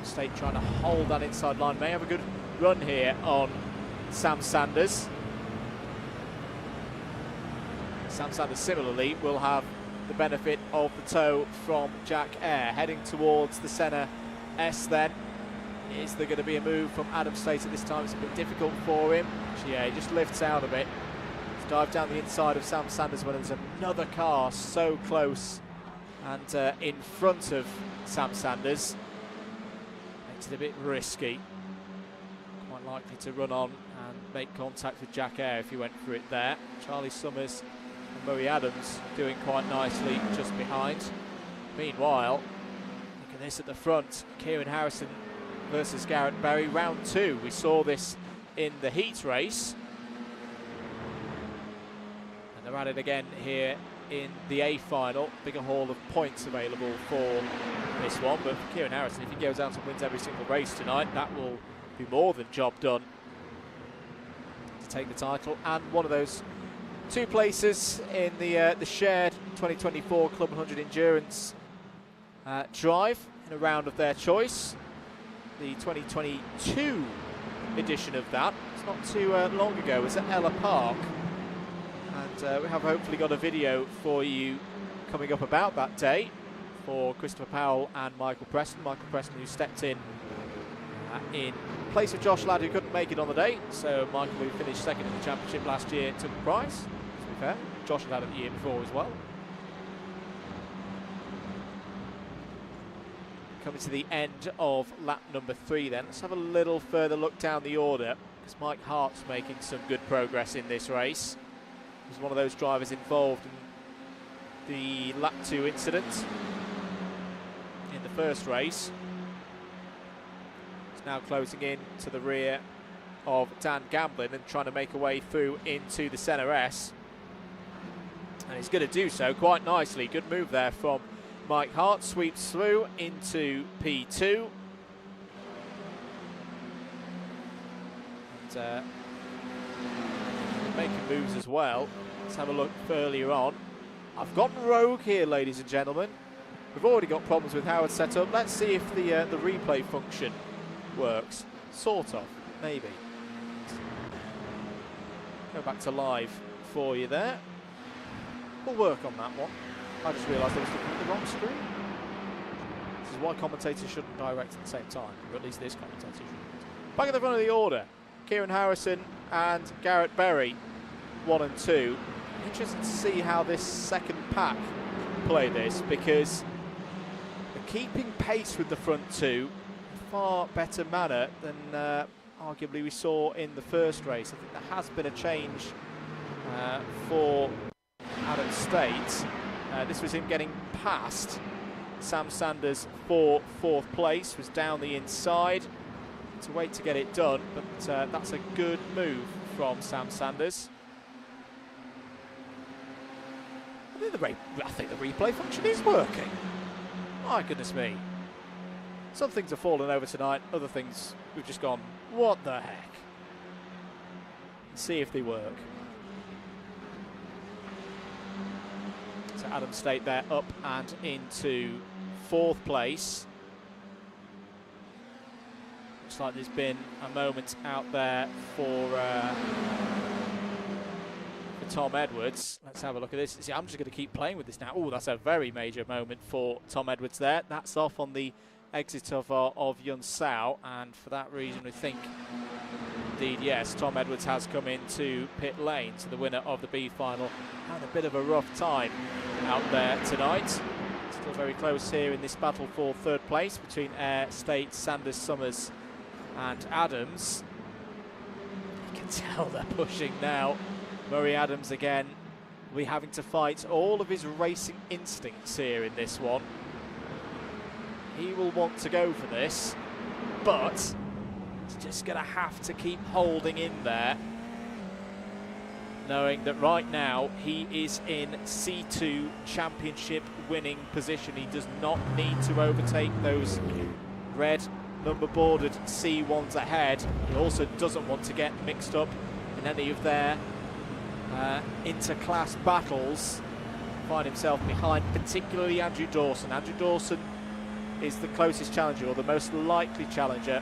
State trying to hold that inside line. May have a good run here on Sam Sanders. Sam Sanders similarly will have the benefit of the tow from Jack Eyre. Heading towards the Senna S then. Is there going to be a move from Adam State at this time? It's a bit difficult for him. Actually, yeah, he just lifts out of it. He's dived down the inside of Sam Sanders when there's another car so close and in front of Sam Sanders. Makes it a bit risky. Quite likely to run on and make contact with Jack Eyre if he went for it there. Charlie Summers and Murray Adams doing quite nicely just behind. Meanwhile, look at this at the front. Kieran Harrison versus Garrett Berry, round 2. We saw this in the heat race. And they're at it again here in the A final. Bigger haul of points available for this one, but for Kieran Harrison, if he goes out and wins every single race tonight, that will be more than job done to take the title and one of those 2 places in the shared 2024 Club 100 Endurance drive in a round of their choice. The 2022 edition of that, it's not too long ago, it was at Ella Park, and we have hopefully got a video for you coming up about that day for Christopher Powell and Michael Preston. Michael Preston, who stepped in place of Josh Ladd, who couldn't make it on the day. So Michael, who finished 2nd in the championship last year, took the prize, to be fair. Josh had it the year before as well. Coming to the end of lap number 3 then. Let's have a little further look down the order, because Mike Hart's making some good progress in this race. He's one of those drivers involved in the lap 2 incident in the first race. He's now closing in to the rear of Dan Gamblin and trying to make a way through into the Senna S. And he's going to do so quite nicely. Good move there from Mike Hart. Sweeps through into P2. And making moves as well. Let's have a look earlier on. I've gone rogue here, ladies and gentlemen. We've already got problems with Howard's setup. Let's see if the replay function works. Sort of, maybe. Go back to live for you there. We'll work on that one. I just realised I was looking at the wrong screen. This is why commentators shouldn't direct at the same time, or at least this commentator shouldn't. Back at the front of the order, Kieran Harrison and Garrett Berry, 1 and 2. Interested to see how this second pack play this, because they're keeping pace with the front 2 in a far better manner than arguably we saw in the first race. I think there has been a change for Adam State. This was him getting past Sam Sanders for 4th place, was down the inside to wait to get it done, but that's a good move from Sam Sanders. I think the replay function is working. My goodness me. Some things have fallen over tonight, other things we've just gone, what the heck? Let's see if they work. So Adam State there up and into 4th place. Looks like there's been a moment out there for Tom Edwards. Let's have a look at this. See, I'm just going to keep playing with this now. Oh, that's a very major moment for Tom Edwards there. That's off on the exit of Yun Sao, and for that reason we think, indeed, yes, Tom Edwards has come into pit lane. So the winner of the B final had a bit of a rough time out there tonight. Still very close here in this battle for 3rd place between Air, State, Sanders, Summers and Adams. You can tell they're pushing now. Murray Adams again will be having to fight all of his racing instincts here in this one. He will want to go for this, but he's just going to have to keep holding in there, knowing that right now he is in C2 championship winning position. He does not need to overtake those red number boarded C1s ahead. He also doesn't want to get mixed up in any of their inter-class battles, find himself behind particularly Andrew Dawson. Andrew Dawson is the closest challenger, or the most likely challenger,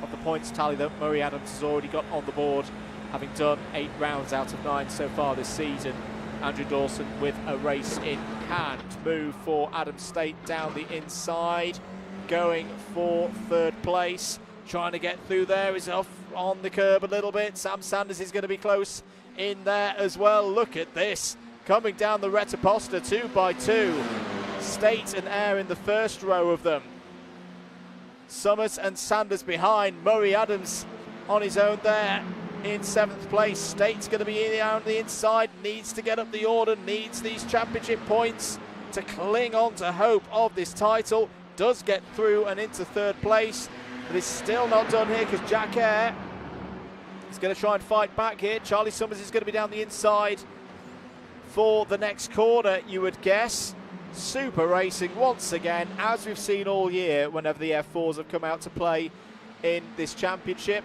of the points tally that Murray Adams has already got on the board, having done 8 rounds out of 9 so far this season. Andrew Dawson with a race in hand. Move for Adams State down the inside, going for 3rd place. Trying to get through there, is off on the curb a little bit. Sam Sanders is going to be close in there as well. Look at this, coming down the Retaposta 2 by 2. State and Air in the first row of them. Summers and Sanders behind. Murray Adams on his own there in 7th place. State's going to be on the inside, needs to get up the order, needs these championship points to cling on to hope of this title. Does get through and into 3rd place, but it's still not done here because Jack Air is going to try and fight back here. Charlie Summers is going to be down the inside for the next corner, you would guess. Super racing once again, as we've seen all year whenever the F4s have come out to play in this championship.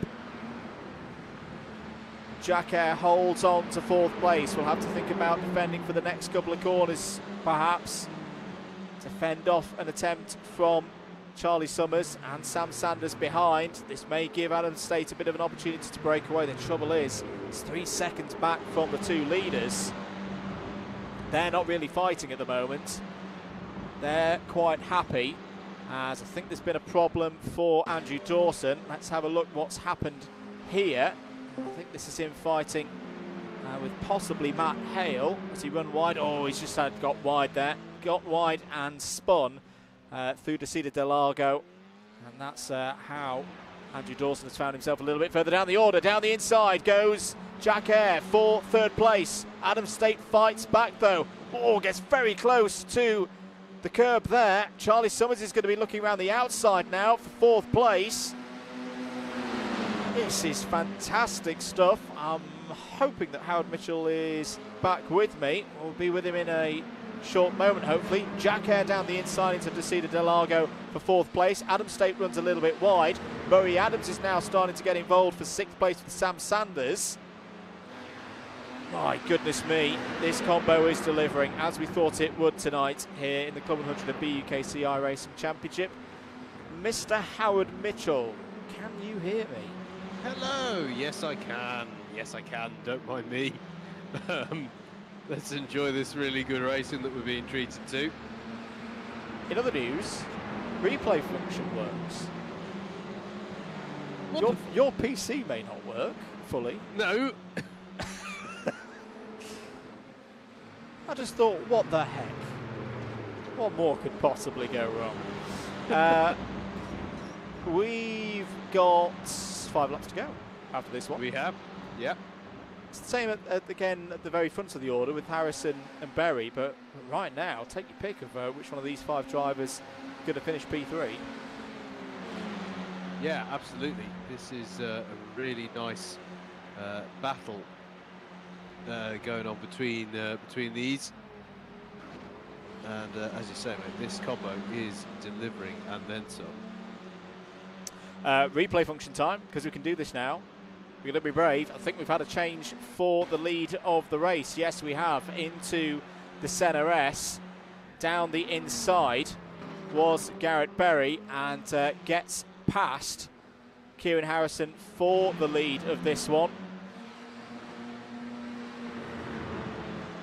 Jack Air holds on to 4th place. We'll have to think about defending for the next couple of corners, perhaps, to fend off an attempt from Charlie Summers and Sam Sanders behind. This may give Adams State a bit of an opportunity to break away. The trouble is, it's 3 seconds back from the 2 leaders. They're not really fighting at the moment. They're quite happy, as I think there's been a problem for Andrew Dawson. Let's have a look what's happened here. I think this is him fighting with possibly Matt Hale. Has he run wide? Oh, he's just got wide there. Got wide and spun through Desida Del Lago. And that's how Andrew Dawson has found himself a little bit further down the order. Down the inside goes Jack Air for 3rd place. Adams State fights back though. Oh, gets very close to the curb there. Charlie Summers is going to be looking around the outside now for 4th place. This is fantastic stuff. I'm hoping that Howard Mitchell is back with me. We'll be with him in a short moment, hopefully. Jack Air down the inside into Desida Del Lago for 4th place. Adams State runs a little bit wide. Murray Adams is now starting to get involved for 6th place with Sam Sanders. My goodness me, this combo is delivering as we thought it would tonight here in the CLUB100 BUKC iRACIng Championship. Mr. Howard Mitchell, can you hear me? Hello, yes I can, don't mind me. Let's enjoy this really good racing that we're being treated to. In other news, replay function works. Your PC may not work fully. No. I just thought, what the heck? What more could possibly go wrong? We've got 5 laps to go after this one. We have, yeah. It's the same again at the very front of the order with Harrison and Berry, but right now, take your pick of which one of these 5 drivers is going to finish P3. Yeah, absolutely. This is a really nice battle going on between these. And as you say, mate, this combo is delivering and then some. Replay function time, because we can do this now. We're going to be brave. I think we've had a change for the lead of the race. Yes, we have, into the Senna S, down the inside. was Garrett Berry, and gets past Kieran Harrison for the lead of this one.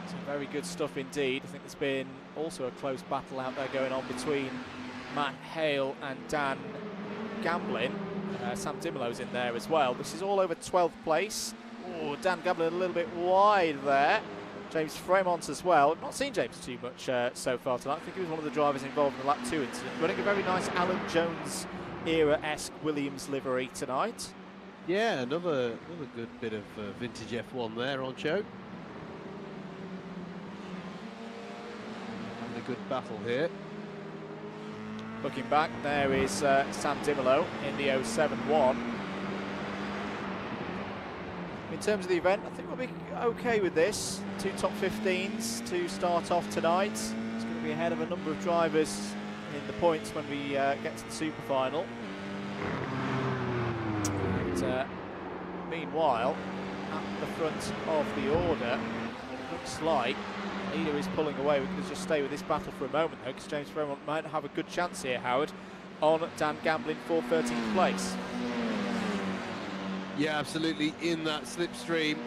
Some very good stuff indeed. I think there's been also a close battle out there going on between Matt Hale and Dan Gamblin. Sam Dimolo's in there as well. This is all over 12th place. Oh, Dan Gamblin a little bit wide there. James Fremont as well. I've not seen James too much so far tonight. I think he was one of the drivers involved in the lap 2 incident. Running a very nice Alan Jones era-esque Williams livery tonight. Yeah, another good bit of vintage F1 there on show. And a good battle here. Looking back, there is Sam Dimolo in the 07-1. In terms of the event, I think we'll be okay with this. 2 top 15s to start off tonight. It's going to be ahead of a number of drivers in the points when we get to the super final. And, meanwhile, at the front of the order, it looks like leader is pulling away. We can just stay with this battle for a moment though, because James Fremont might have a good chance here, Howard, on Dan Gamblin for 13th place. Yeah, absolutely, in that slipstream,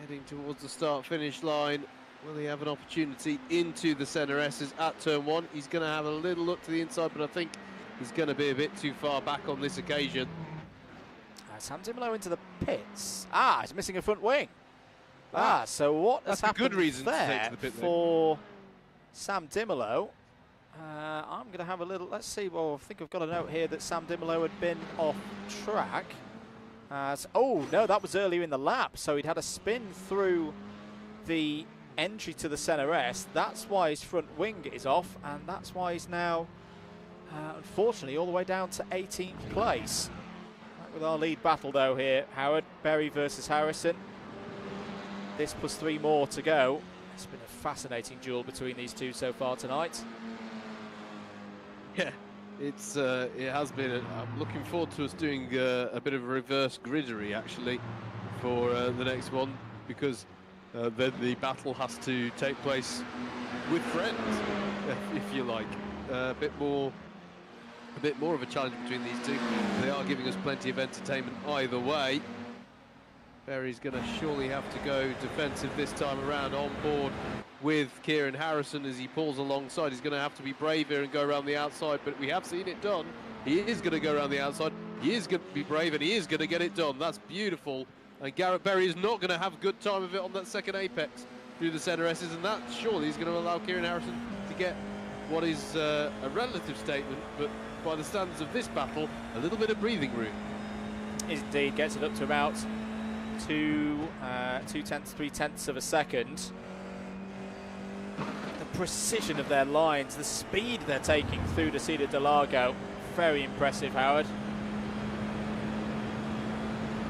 heading towards the start-finish line. Will he have an opportunity into the centre S's at turn 1? He's going to have a little look to the inside, but I think he's going to be a bit too far back on this occasion. Sam Dimolo into the pits. He's missing a front wing. So what has That's a happened good reason there to take to the pit for Sam Dimolo? I'm going to have a little, let's see, well, I think I've got a note here that Sam Dimolo had been off track. Oh, no, that was earlier in the lap, so he'd had a spin through the entry to the centre S. That's why his front wing is off, and that's why he's now, unfortunately, all the way down to 18th place. Back with our lead battle, though, here, Howard. Berry versus Harrison. This plus 3 more to go. It's been a fascinating duel between these two so far tonight. Yeah, it has been. I'm looking forward to us doing a bit of a reverse griddery actually for the next one, because then the battle has to take place with friends, if you like. A bit more of a challenge between these two. They are giving us plenty of entertainment either way. Berry's going to surely have to go defensive this time around, on board with Kieran Harrison as he pulls alongside. He's going to have to be brave here and go around the outside, but we have seen it done. He is going to go around the outside. He is going to be brave, and he is going to get it done. That's beautiful. And Garrett Berry is not going to have a good time of it on that second apex through the centre S's, and that surely is going to allow Kieran Harrison to get what is a relative statement, but by the standards of this battle, a little bit of breathing room. Indeed, gets it up to about 3/10 of a second. The precision of their lines, the speed they're taking through the Cedar de Lago, very impressive, Howard.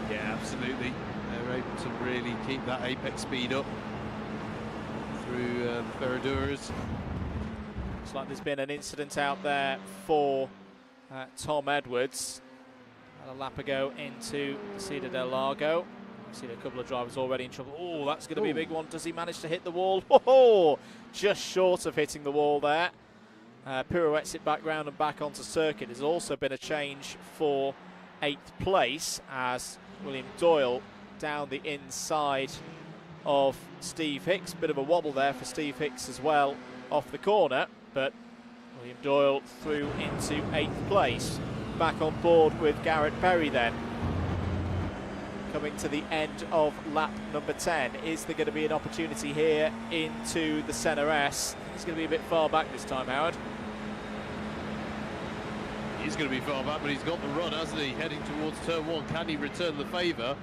Yeah, absolutely. They're able to really keep that apex speed up through the Ferraduras. Looks like there's been an incident out there for Tom Edwards. Had a lap ago into Cedar del Lago. I've seen a couple of drivers already in trouble. Oh, that's going to be a big one. Does he manage to hit the wall? Oh, just short of hitting the wall there. Pirouettes it back round and back onto circuit. There's also been a change for 8th place as William Doyle down the inside of Steve Hicks. Bit of a wobble there for Steve Hicks as well off the corner, but William Doyle through into 8th place. Back on board with Garrett Berry then. Coming to the end of lap number 10. Is there going to be an opportunity here into the centre S? He's going to be a bit far back this time, Howard. He's going to be far back, but he's got the run, hasn't he? Heading towards turn 1. Can he return the favour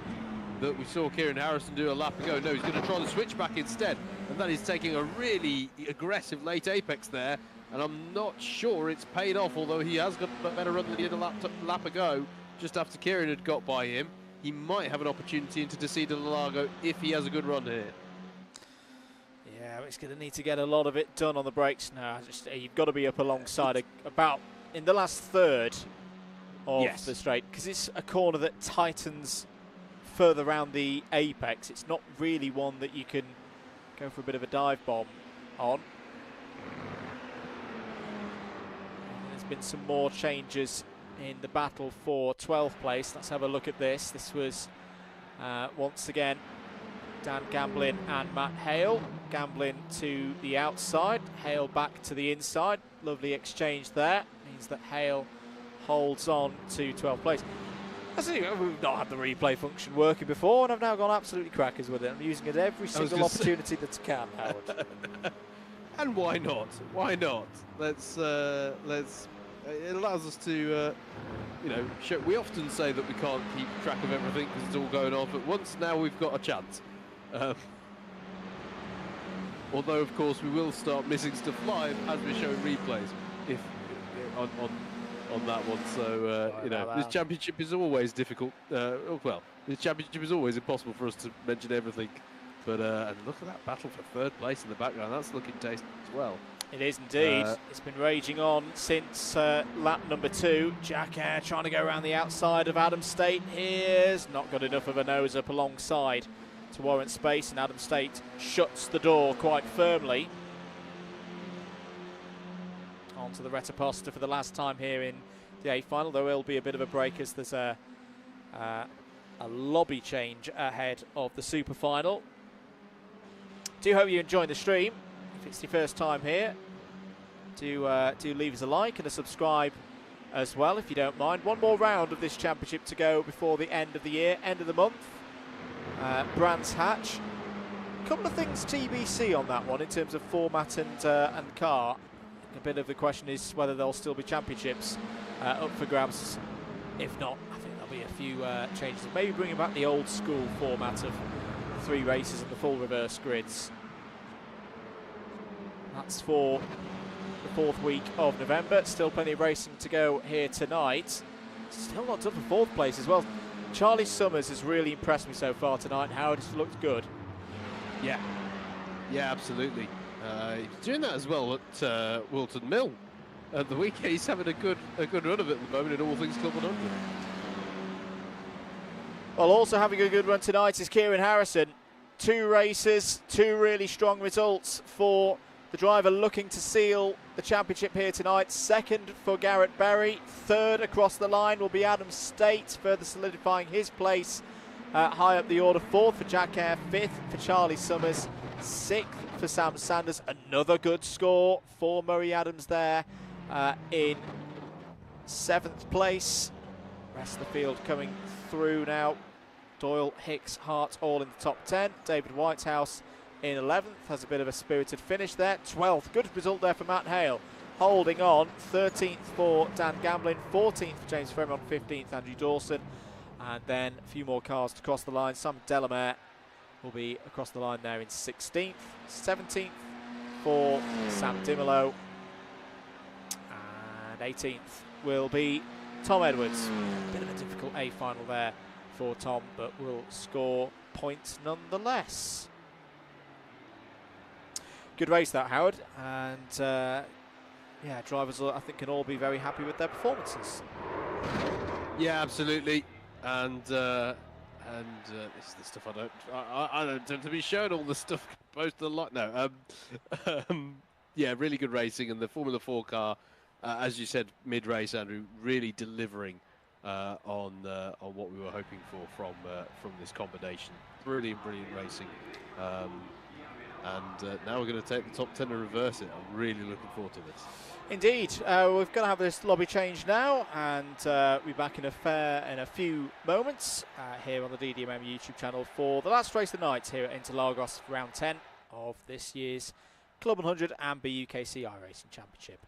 that we saw Kieran Harrison do a lap ago? No, he's going to try the switchback instead. And that is taking a really aggressive late apex there. And I'm not sure it's paid off, although he has got a better run than he did a lap ago, just after Kieran had got by him. He might have an opportunity into Cedar del Lago if he has a good run here. Yeah, he's going to need to get a lot of it done on the brakes now. You've got to be up alongside about in the last third of the straight, because it's a corner that tightens further around the apex. It's not really one that you can go for a bit of a dive bomb on. there's been some more changes in the battle for 12th place. Let's have a look at this. This was once again Dan Gamblin and Matt Hale. Gamblin to the outside, Hale back to the inside. Lovely exchange there. Means that Hale holds on to 12th place. We've not had the replay function working before, and I've now gone absolutely crackers with it. I'm using it every single opportunity that I can, Howard. And why not? Why not? Let's. It allows us to, you know, show. We often say that we can't keep track of everything because it's all going on, but once now we've got a chance. Although, of course, we will start missing stuff live as we show replays, if on that one. So you know, this championship is always difficult. Well, this championship is always impossible for us to mention everything. But and look at that battle for 3rd place in the background. That's looking tasty as well. It is indeed. It's been raging on since lap number 2. Jack Hare trying to go around the outside of Adam State. Here's not got enough of a nose up alongside to warrant space, and Adam State shuts the door quite firmly. Onto the Retaposta for the last time here in the A final. There will be a bit of a break as there's a lobby change ahead of the super final. Do hope you're enjoying the stream. If it's your first time here, do leave us a like and a subscribe as well, if you don't mind. One more round of this championship to go before the end of the year, end of the month. Brands Hatch. A couple of things TBC on that one in terms of format and car. A bit of the question is whether there'll still be championships up for grabs. If not, I think there'll be a few changes. Maybe bringing back the old school format of 3 races and the full reverse grids. That's for the 4th week of November. Still plenty of racing to go here tonight. Still not done for 4th place as well. Charlie Summers has really impressed me so far tonight. Howard, has looked good. Yeah, absolutely. He's doing that as well at Wilton Mill at the weekend. He's having a good run of it at the moment in all things CLUB100. Well, also having a good run tonight is Kieran Harrison. 2 races, 2 really strong results for the driver looking to seal the championship here tonight. 2nd for Garrett Berry. 3rd across the line will be Adam State, further solidifying his place high up the order. 4th for Jack Hare, 5th for Charlie Summers, 6th for Sam Sanders. Another good score for Murray Adams there in 7th place. Rest of the field coming through now. Doyle, Hicks, Hart all in the top 10. David Whitehouse in 11th, has a bit of a spirited finish there. 12th, good result there for Matt Hale. Holding on, 13th for Dan Gamblin, 14th for James Fremont, 15th Andrew Dawson. And then a few more cars to cross the line. Sam Delamere will be across the line there in 16th. 17th for Sam Dimolo. And 18th will be Tom Edwards. Bit of a difficult A final there for Tom, but will score points nonetheless. Good race that, Howard, and yeah, drivers I think can all be very happy with their performances. Yeah, absolutely, and this is the stuff I don't tend to be shown all the stuff posted a lot. No, yeah, really good racing, and the Formula 4 car, as you said, mid-race, Andrew, really delivering on what we were hoping for from this combination. Brilliant racing. And now we're going to take the top 10 and reverse it. I'm really looking forward to this. Indeed. We're going to have this lobby change now, and we'll be back in a few moments here on the DDMM YouTube channel for the last race of the night here at Interlagos, round 10 of this year's CLUB100 and BUKC iRacing Championship.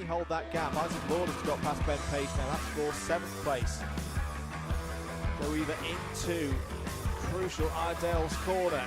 he hold that gap? Isaac Lauder's got past Ben Page now. That's for 7th place. Go either into crucial Iredale's corner.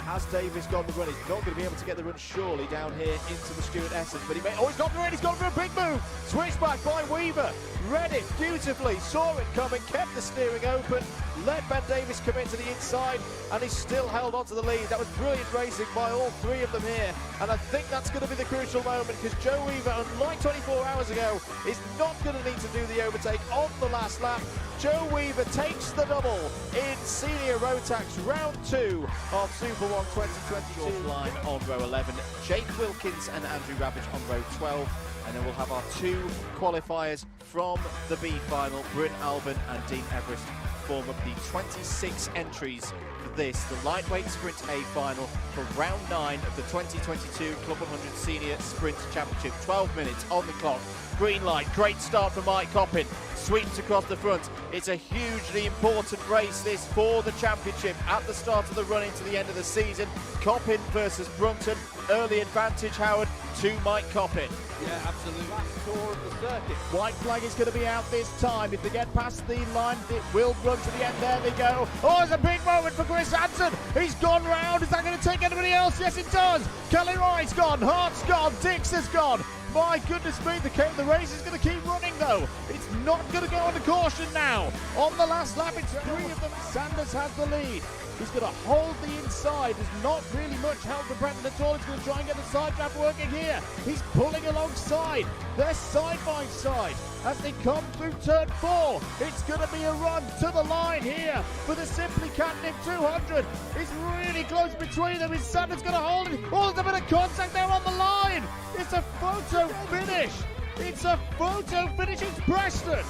Has Davis got the run? He's not going to be able to get the run surely down here into the Stuart Essen, but he may. Oh, he's got the run! He's gone for a big move. Switchback by Weaver. Read it beautifully, saw it coming, kept the steering open, let Ben Davis come into the inside, and he still held on to the lead. That was brilliant racing by all three of them here, and I think that's going to be the crucial moment, because Joe Weaver, unlike 24 hours ago, is not going to need to do the overtake on the last lap. Joe Weaver takes the double in Senior Rotax Round 2 of Super 1 2022. Line on row 11, Jake Wilkins and Andrew Ravage on row 12, and then we'll have our 2 qualifiers from the B final. Bryn Albin and Dean Everest form up the 26 entries for this, the lightweight sprint A final for round 9 of the 2022 Club 100 Senior Sprint Championship. 12 minutes on the clock. Green light, great start for Mike Coppin, sweeps across the front. It's a hugely important race this for the championship at the start of the run into the end of the season. Coppin versus Brunton, early advantage, Howard, to Mike Coppin. Yeah, absolutely. Last tour of the circuit. White flag is going to be out this time. If they get past the line, it will run to the end. There they go. Oh, it's a big moment for Chris Hansen. He's gone round. Is that going to take anybody else? Yes, it does. Kelly Wright's gone. Hart's gone. Dix has gone. My goodness me, the race is going to keep running though. It's not going to go under caution now. On the last lap, it's 3 of them. Sanders has the lead. He's going to hold the inside. There's not really much help for Brenton at all. He's going to try and get the side draft working here. He's pulling alongside. They're side by side as they come through turn 4. It's going to be a run to the line here for the Simply Catnip 200. It's really close between them. Is Sanders going to hold it? Oh, there's a bit of contact there on the line. It's a photo finish. It's a photo finish. It's Preston.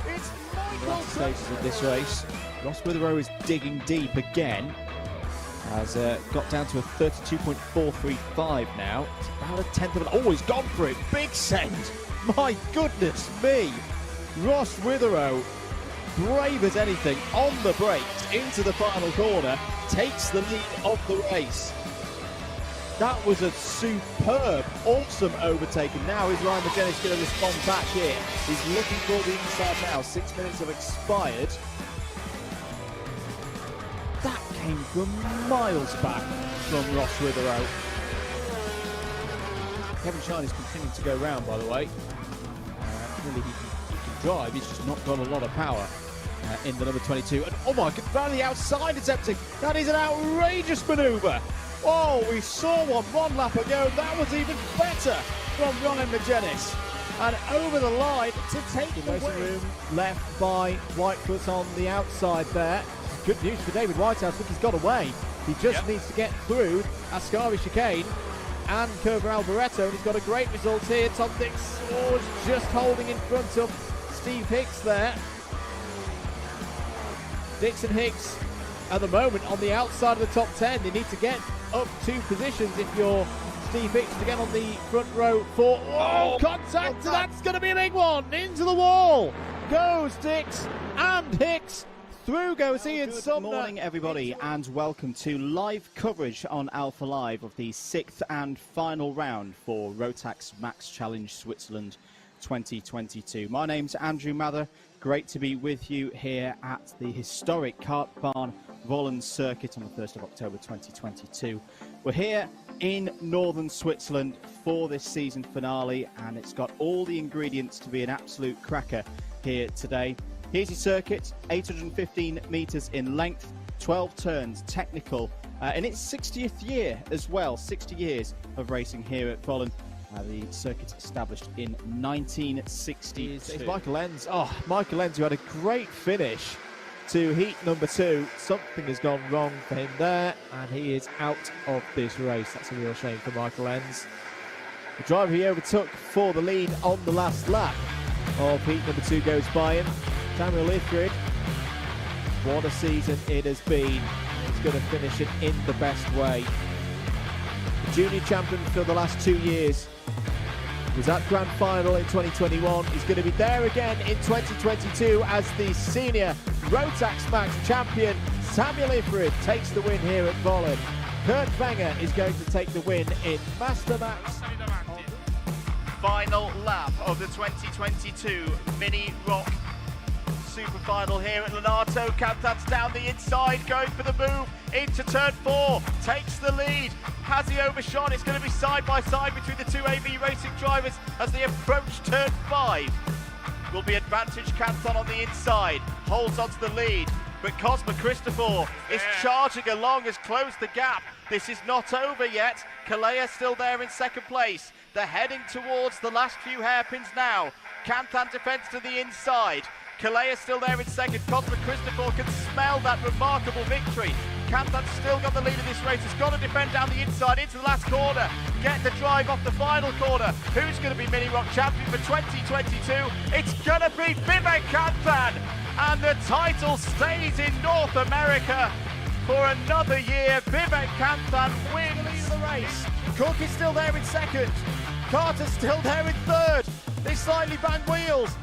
It's Michael. Stages of this race. Ross Witherow is digging deep again. Has got down to a 32.435 now. It's about a tenth of an. Oh, he's gone for it. Big send. My goodness me. Ross Witherow, brave as anything, on the brakes into the final corner, takes the lead of the race. That was a superb, awesome overtake. And now is Ryan McGinnis going to respond back here? He's looking for the inside now. 6 minutes have expired. That came from miles back from Ross Witherow. Kevin Shine is continuing to go round, by the way. Really, he can drive, he's just not got a lot of power in the number 22. And oh my God, round the outside attempting. That is an outrageous manoeuvre. Oh, we saw one lap ago. That was even better from Ryan McGinnis. And over the line to take the racing room left by Whitefoot on the outside there. Good news for David Whitehouse, but he's got away. He just needs to get through Ascari Chicane and Curva Alvaretto, and he's got a great result here. Tom Dix just holding in front of Steve Hicks there. Dix and Hicks at the moment on the outside of the top 10. They need to get up 2 positions if you're Steve Hicks to get on the front row for contact. That's going to be a big one. Into the wall goes Dix and Hicks. Through goes Ian Sumner. Good morning, everybody, and welcome to live coverage on Alpha Live of the 6th and final round for Rotax Max Challenge Switzerland 2022. My name's Andrew Mather. Great to be with you here at the historic Kartbahn Vollen circuit on the 1st of October 2022. We're here in northern Switzerland for this season finale, and it's got all the ingredients to be an absolute cracker here today. Here's your circuit, 815 metres in length, 12 turns, technical, in its 60th year as well, 60 years of racing here at Vollen. The circuit established in 1962. It's Michael Lenz. Oh, Michael Lenz, who had a great finish to heat number 2. Something has gone wrong for him there, and he is out of this race. That's a real shame for Michael Lenz. The driver he overtook for the lead on the last lap of heat number 2 goes by him. Samuel Ifrid, what a season it has been. He's going to finish it in the best way. The junior champion for the last 2 years. Was at Grand Final in 2021. He's going to be there again in 2022 as the senior Rotax Max champion. Samuel Ifrid takes the win here at Vollen. Kurt Wenger is going to take the win in Master Max. final lap of the 2022 Mini Rock Super Final here at Lonato. Cantan's down the inside, going for the move into turn 4, takes the lead. Has he overshot? It's going to be side by side between the two AV Racing drivers as they approach turn 5. Will be advantage Cantan on the inside, holds onto the lead, but Cosma Christopher is charging along, has closed the gap. This is not over yet. Kalea still there in second place. They're heading towards the last few hairpins now. Cantan defends to the inside. Kalea still there in second. Cosma Christopher can smell that remarkable victory. Cantan's still got the lead of this race. Has got to defend down the inside into the last corner. Get the drive off the final corner. Who's going to be Mini Rock champion for 2022? It's going to be Vivek Cantan. And the title stays in North America for another year. Vivek Cantan wins the lead of the race. Cook is still there in second. Carter's still there in third. They slightly bang wheels.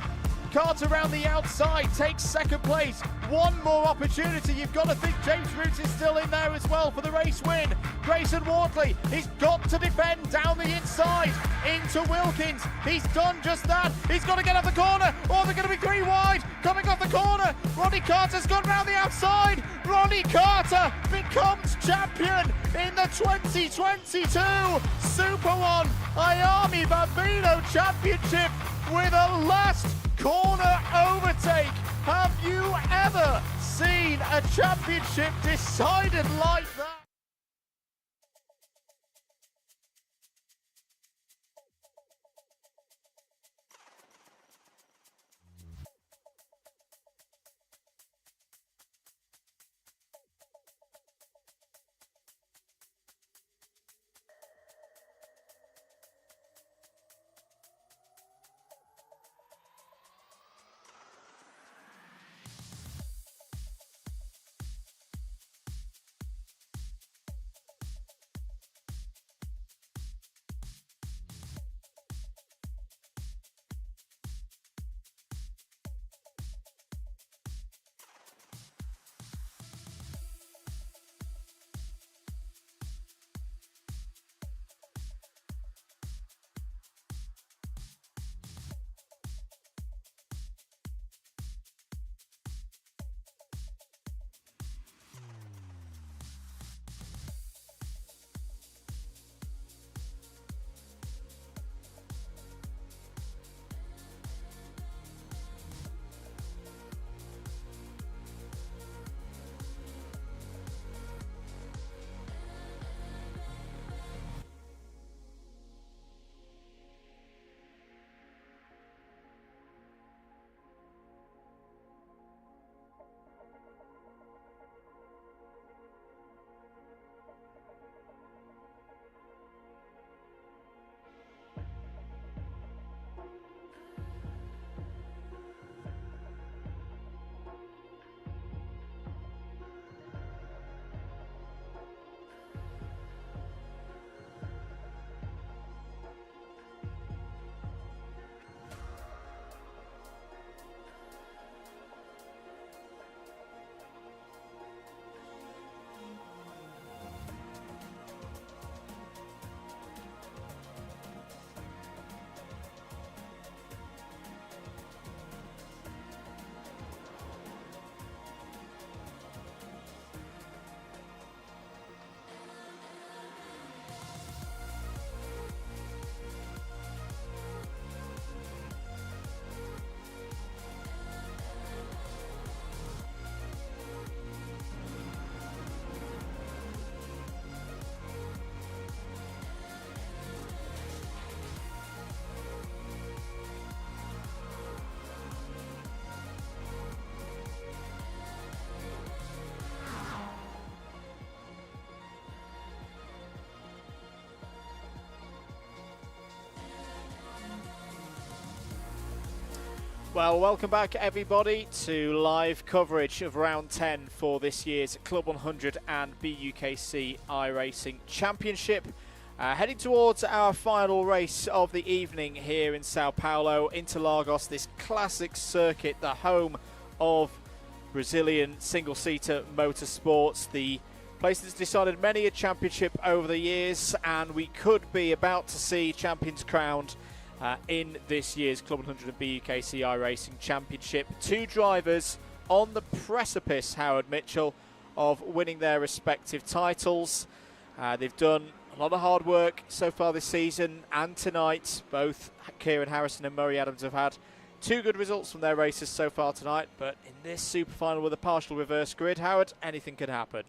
Carter around the outside takes second place. One more opportunity. You've got to think James Roots is still in there as well for the race win. Grayson Wortley, he's got to defend down the inside into Wilkins. He's done just that. He's got to get off the corner. Oh, they're going to be 3 wide. Coming off the corner. Ronnie Carter's gone round the outside. Ronnie Carter becomes champion in the 2022 Super 1 Miami Bambino Championship with a last corner overtake. Have you ever seen a championship decided like that? Well, welcome back everybody to live coverage of round 10 for this year's Club 100 and BUKC iRacing Championship. Heading towards our final race of the evening here in Sao Paulo, Interlagos, this classic circuit, the home of Brazilian single-seater motorsports. The place that's decided many a championship over the years, and we could be about to see champions crowned in this year's CLUB100 BUKC iRacing Championship. Two drivers on the precipice, Howard Mitchell, of winning their respective titles. They've done a lot of hard work so far this season and tonight. Both Kieran Harrison and Murray Adams have had two good results from their races so far tonight, but in this super final with a partial reverse grid, Howard, anything could happen.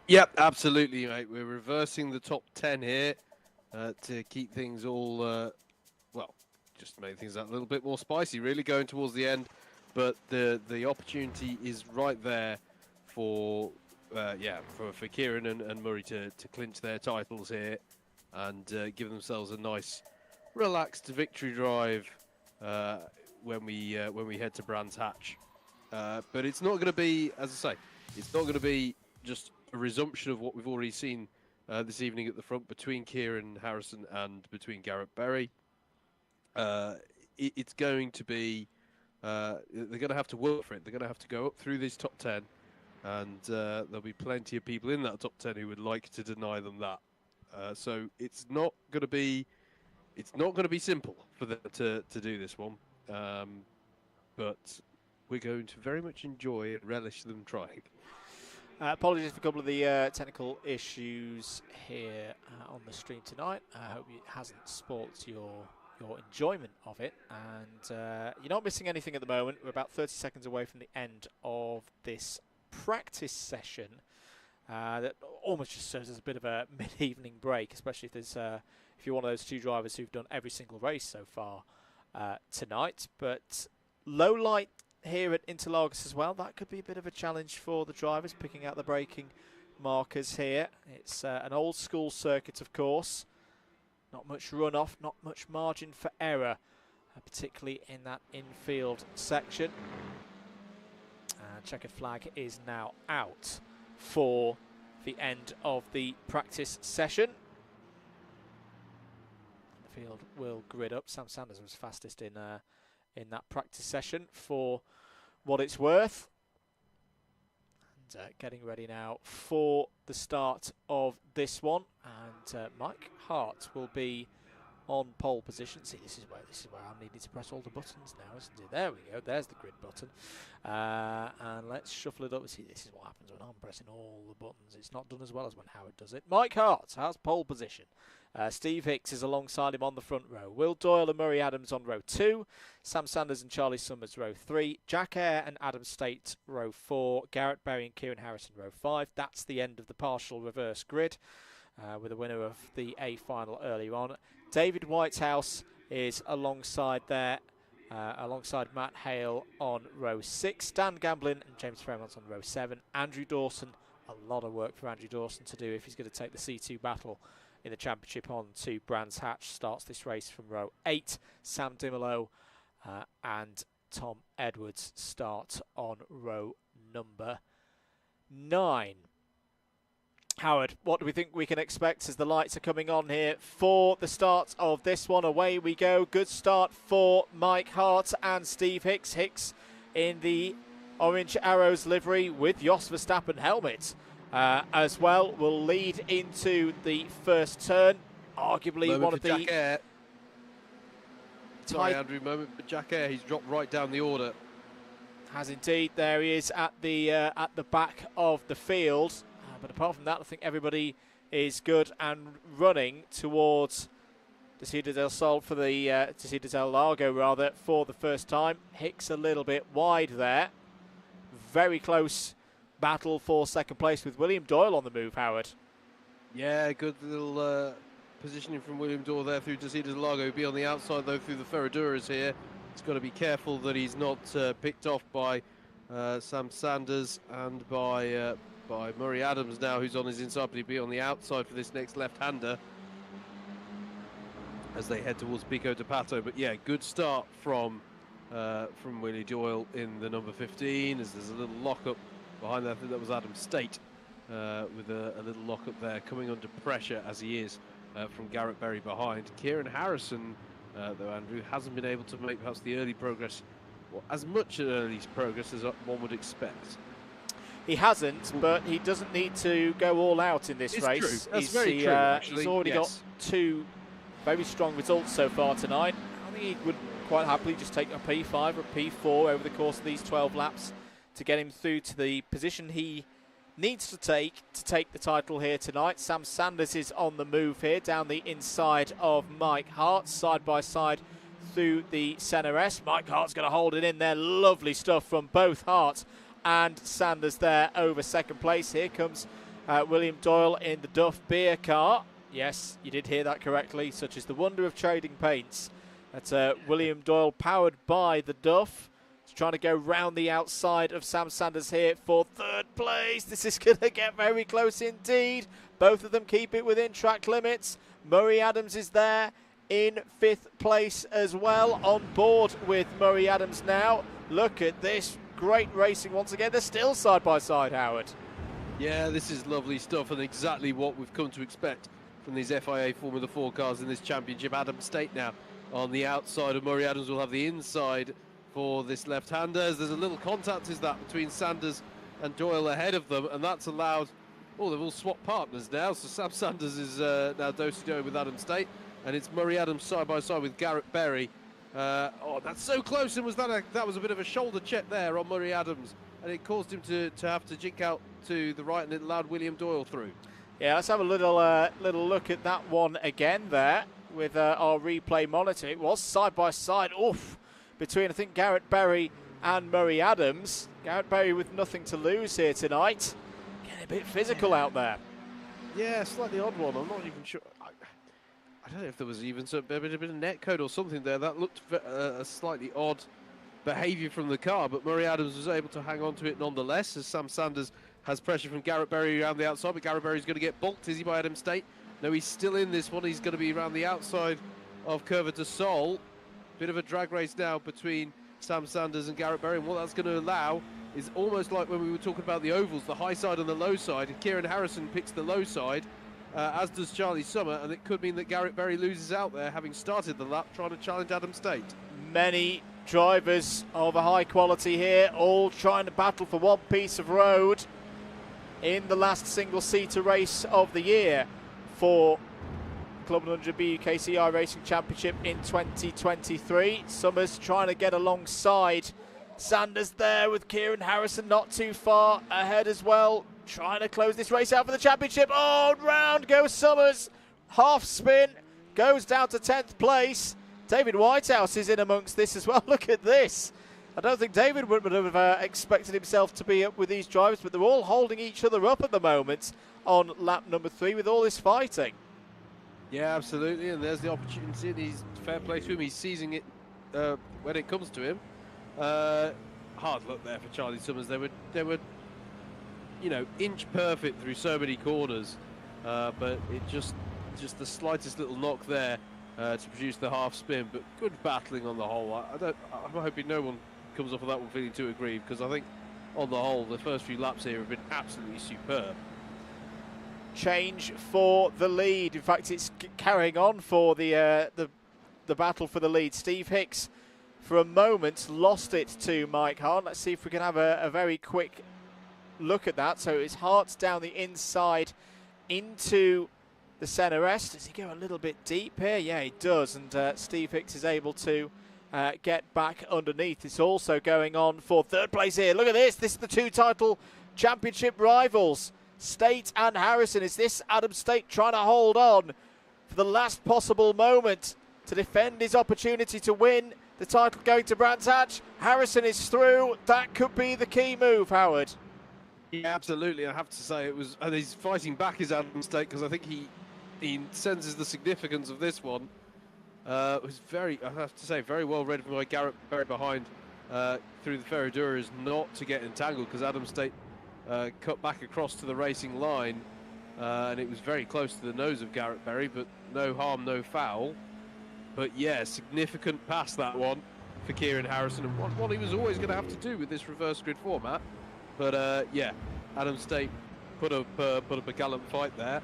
Yep, absolutely, mate. We're reversing the top 10 here to keep things all, well, just make things a little bit more spicy, really, going towards the end. But the opportunity is right there for, for Kieran and Murray to clinch their titles here and give themselves a nice, relaxed victory drive when we head to Brands Hatch. But it's not going to be, as I say, it's not going to be just a resumption of what we've already seen this evening at the front between Kieran Harrison and between Garrett Berry. It's going to be, they're going to have to work for it. They're going to have to go up through this top 10, and there'll be plenty of people in that top 10 who would like to deny them that. So it's not going to be simple for them to do this one, but we're going to very much enjoy and relish them trying. Apologies for a couple of the technical issues here on the stream tonight. I hope it hasn't spoilt your enjoyment of it, and you're not missing anything at the moment. We're about 30 seconds away from the end of this practice session that almost just serves as a bit of a mid-evening break, especially if there's if you're one of those two drivers who've done every single race so far tonight. But low light here at Interlagos as well. That could be a bit of a challenge for the drivers, picking out the braking markers here. It's an old school circuit, of course. Not much runoff, not much margin for error, particularly in that infield section. Checkered flag is now out for the end of the practice session. The field will grid up. Sam Sanders was fastest in that practice session for what it's worth. And getting ready now for the start of this one. And Mike Hart will be on pole position. See, this is where I'm needing to press all the buttons now, isn't it? There we go. There's the grid button. And let's shuffle it up. See, this is what happens when I'm pressing all the buttons. It's not done as well as when Howard does it. Mike Hart has pole position. Steve Hicks is alongside him on the front row. Will Doyle and Murray Adams on row 2. Sam Sanders and Charlie Summers row 3. Jack Eyre and Adam State row 4. Garrett Berry and Kieran Harrison row 5. That's the end of the partial reverse grid, with a winner of the A final earlier on. David Whitehouse is alongside there, alongside Matt Hale on row 6. Dan Gamblin and James Fairmont on row 7. Andrew Dawson, a lot of work for Andrew Dawson to do if he's going to take the C2 battle in the championship on to Brands Hatch. Starts this race from row 8. Sam Dimolo and Tom Edwards start on row number 9. Howard, what do we think we can expect as the lights are coming on here for the start of this one? Away we go. Good start for Mike Hart and Steve Hicks. Hicks in the Orange Arrows livery with Jos Verstappen helmet as well. Will lead into the first turn. Arguably moment one of the... Jack Eyre. Sorry, Andrew, moment for Jack Eyre. He's dropped right down the order. Has indeed. There he is at the back of the field. But apart from that, I think everybody is good and running towards Desida del Sol for the Desida del Lago rather for the first time. Hicks a little bit wide there. Very close battle for second place with William Doyle on the move, Howard. Yeah, good little positioning from William Doyle there through Desida del Lago. He'll be on the outside though through the Ferraduras here. He's got to be careful that he's not picked off by Sam Sanders and by Murray Adams now, who's on his inside, but he'll be on the outside for this next left-hander as they head towards Pico de Pato. But yeah, good start from Willie Doyle in the number 15, as there's a little lock-up behind there. I think that was Adam State with a little lock-up there, coming under pressure as he is from Garrett Berry behind. Kieran Harrison, though, Andrew, hasn't been able to make perhaps the early progress, or as much early progress as one would expect. He hasn't, but he doesn't need to go all out in this race. True. That's very true, actually. He's already got two very strong results so far tonight. I think he would quite happily just take a P5 or a P4 over the course of these 12 laps to get him through to the position he needs to take the title here tonight. Sam Sanders is on the move here down the inside of Mike Hart, side by side through the Senna S. Mike Hart's going to hold it in there. Lovely stuff from both Hart and Sanders there over second place. Here comes William Doyle in the Duff beer car. Yes, you did hear that correctly. Such is the wonder of trading paints. That's William Doyle powered by the Duff. He's trying to go round the outside of Sam Sanders here for third place. This is going to get very close indeed. Both of them keep it within track limits. Murray Adams is there in fifth place as well. On board with Murray Adams now. Look at this. Great racing once again. They're still side by side, Howard. Yeah, this is lovely stuff and exactly what we've come to expect from these FIA Formula 4 cars in this championship. Adam State now on the outside of Murray Adams will have the inside for this left-hander. There's a little contact, is that, between Sanders and Doyle ahead of them, and that's allowed, oh, they've all swapped partners now, so Sam Sanders is now do-si-do with Adam State, and it's Murray Adams side by side with Garrett Berry. Oh, that's so close, and that was a bit of a shoulder check there on Murray Adams, and it caused him to have to jink out to the right, and it allowed William Doyle through. Yeah, let's have a little look at that one again there with our replay monitor. It was side by side, between I think Garrett Berry and Murray Adams. Garrett Berry with nothing to lose here tonight. Getting a bit physical out there. Yeah, slightly odd one. I'm not even sure. I don't know if there was even a bit of net code or something there. That looked a slightly odd behaviour from the car, but Murray Adams was able to hang on to it nonetheless, as Sam Sanders has pressure from Garrett Berry around the outside, but Garrett Berry's going to get bulked, is he, by Adam State? No, he's still in this one. He's going to be around the outside of Curva de Sol. Bit of a drag race now between Sam Sanders and Garrett Berry, and what that's going to allow is almost like when we were talking about the ovals, the high side and the low side. Kieran Harrison picks the low side, as does Charlie Summer, and it could mean that Garrett Berry loses out there, having started the lap trying to challenge Adam State. Many drivers of a high quality here, all trying to battle for one piece of road in the last single-seater race of the year for CLUB100 BUKC iRacing Championship in 2023. Summers trying to get alongside Sanders there, with Kieran Harrison not too far ahead as well, trying to close this race out for the championship. Oh, round goes Summers, half spin, goes down to 10th place. David Whitehouse is in amongst this as well. Look at this. I don't think David would have expected himself to be up with these drivers, but they're all holding each other up at the moment on lap number 3 with all this fighting. Yeah, absolutely, and there's the opportunity, and he's fair play to him. He's seizing it when it comes to him. Hard luck there for Charlie Summers. They were, you know, inch perfect through so many corners, but it just the slightest little knock there to produce the half spin. But good battling on the whole. I'm hoping no one comes off of that one feeling too aggrieved, because I think on the whole the first few laps here have been absolutely superb. Change for the lead. In fact, it's carrying on for the battle for the lead. Steve Hicks, for a moment, lost it to Mike Hart. Let's see if we can have a very quick look at that. So it's Hart down the inside into the Senna S. Does he go a little bit deep here? Yeah, he does. And Steve Hicks is able to get back underneath. It's also going on for third place here. Look at this. This is the two title championship rivals, State and Harrison. Is this Adam State trying to hold on for the last possible moment to defend his opportunity to win the title going to Brands Hatch? Harrison is through. That could be the key move, Howard. Yeah, absolutely. I have to say it was, and he's fighting back his Adam State, because I think he senses the significance of this one. It was very, I have to say, very well read by Garrett Berry behind through the Ferraduras not to get entangled, because Adam State cut back across to the racing line, and it was very close to the nose of Garrett Berry, but no harm, no foul. But yeah, significant pass, that one, for Kieran Harrison, and what he was always going to have to do with this reverse grid format. But yeah, Adam State put up a gallant fight there.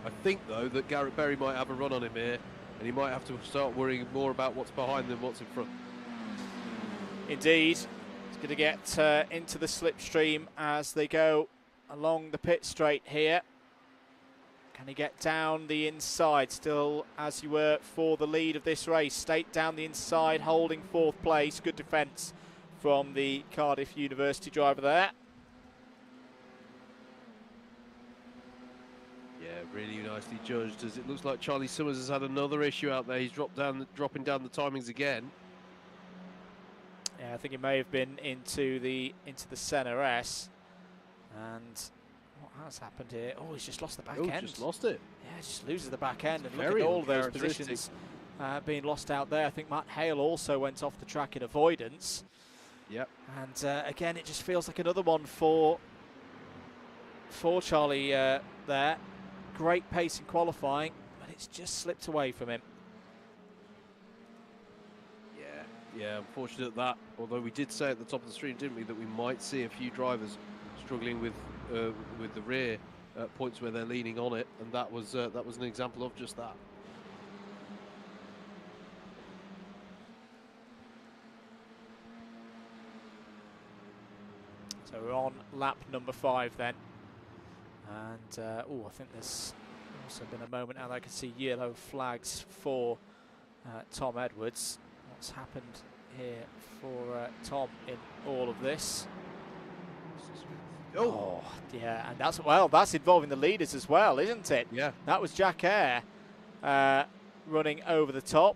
I think, though, that Garrett Berry might have a run on him here, and he might have to start worrying more about what's behind than what's in front. Indeed. He's going to get into the slipstream as they go along the pit straight here. Can he get down the inside? Still as you were for the lead of this race. State down the inside, holding 4th place. Good defence from the Cardiff University driver there. Yeah, really nicely judged, as it looks like Charlie Summers has had another issue out there. He's dropping down the timings again. Yeah, I think it may have been into the Senna S. And what has happened here? Oh, he's just lost the back end. Just lost it. Yeah, just loses the back end. And look Very at all those uncharacteristic. positions being lost out there. I think Matt Hale also went off the track in avoidance. Yep. And again, it just feels like another one for Charlie there. Great pace in qualifying, but it's just slipped away from him. Yeah, unfortunate that. Although we did say at the top of the stream, didn't we, that we might see a few drivers struggling with the rear points where they're leaning on it, and that was an example of just that. So we're on lap number 5 then. And, I think there's also been a moment now that I can see yellow flags for Tom Edwards. What's happened here for Tom in all of this? Oh, yeah, and that's involving the leaders as well, isn't it? Yeah. That was Jack Eyre running over the top.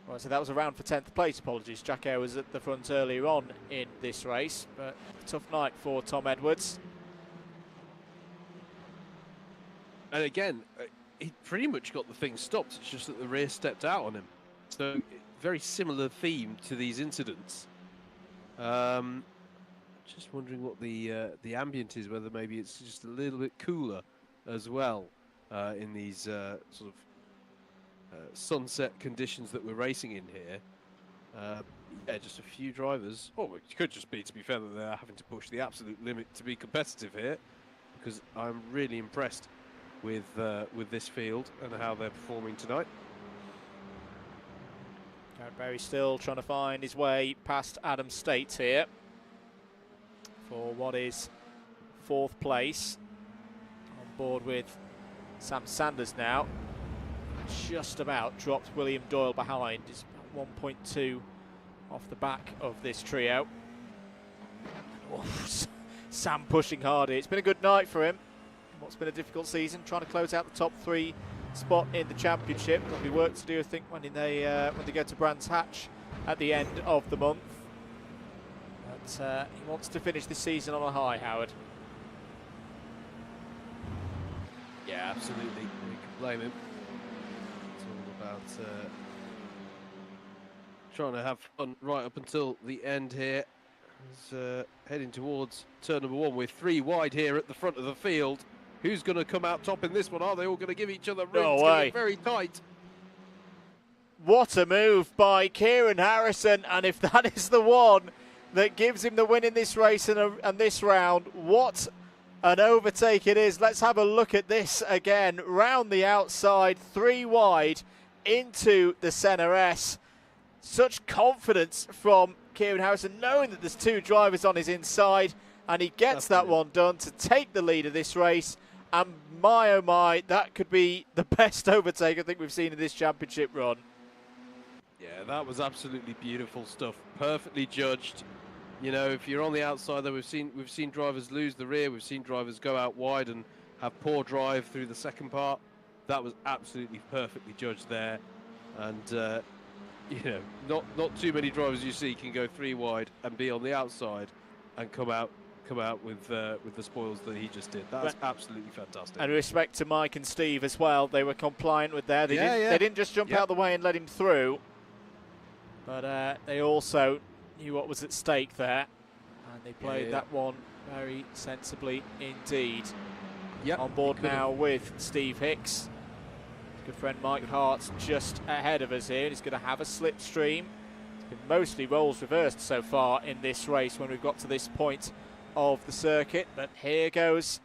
Well, so that was a round for 10th place, apologies. Jack Eyre was at the front earlier on in this race, but a tough night for Tom Edwards. And again, he pretty much got the thing stopped. It's just that the rear stepped out on him. So very similar theme to these incidents. Just wondering what the ambient is, whether maybe it's just a little bit cooler as well in these sort of sunset conditions that we're racing in here. Yeah, just a few drivers. Oh, it could just be, to be fair, that they're having to push the absolute limit to be competitive here, because I'm really impressed with this field and how they're performing tonight. Garrett Berry still trying to find his way past Adam State here for what is 4th place. On board with Sam Sanders now. Just about dropped William Doyle behind. He's 1.2 off the back of this trio. Oh, Sam pushing hard here. It's been a good night for him. What's been a difficult season, trying to close out the top 3 spot in the championship. There'll be work to do, I think, when they go to Brands Hatch at the end of the month. But he wants to finish this season on a high, Howard. Yeah, absolutely. We can blame him. It's all about trying to have fun right up until the end here. He's heading towards turn number 1 with 3 wide here at the front of the field. Who's going to come out top in this one? Are they all going to give each other room? No it's way. very tight. What a move by Kieran Harrison, and if that is the one that gives him the win in this race and this round, what an overtake it is. Let's have a look at this again. Round the outside, 3 wide into the Senna S. Such confidence from Kieran Harrison, knowing that there's 2 drivers on his inside, and he gets that one done to take the lead of this race. And my oh my, that could be the best overtake I think we've seen in this championship run. Yeah, that was absolutely beautiful stuff. Perfectly judged. You know, if you're on the outside there, we've seen drivers lose the rear, we've seen drivers go out wide and have poor drive through the second part. That was absolutely perfectly judged there. And you know, not too many drivers you see can go 3 wide and be on the outside and come out with the spoils that he just did. That's absolutely fantastic. And respect to Mike and Steve as well. They were compliant with there. They didn't just jump out the way and let him through, but they also knew what was at stake there, and they played that one very sensibly indeed. Yep. On board now with Steve Hicks. Good friend Mike Hart's just ahead of us here. He's going to have a slipstream. It's been mostly roles reversed so far in this race when we've got to this point of the circuit, but here goes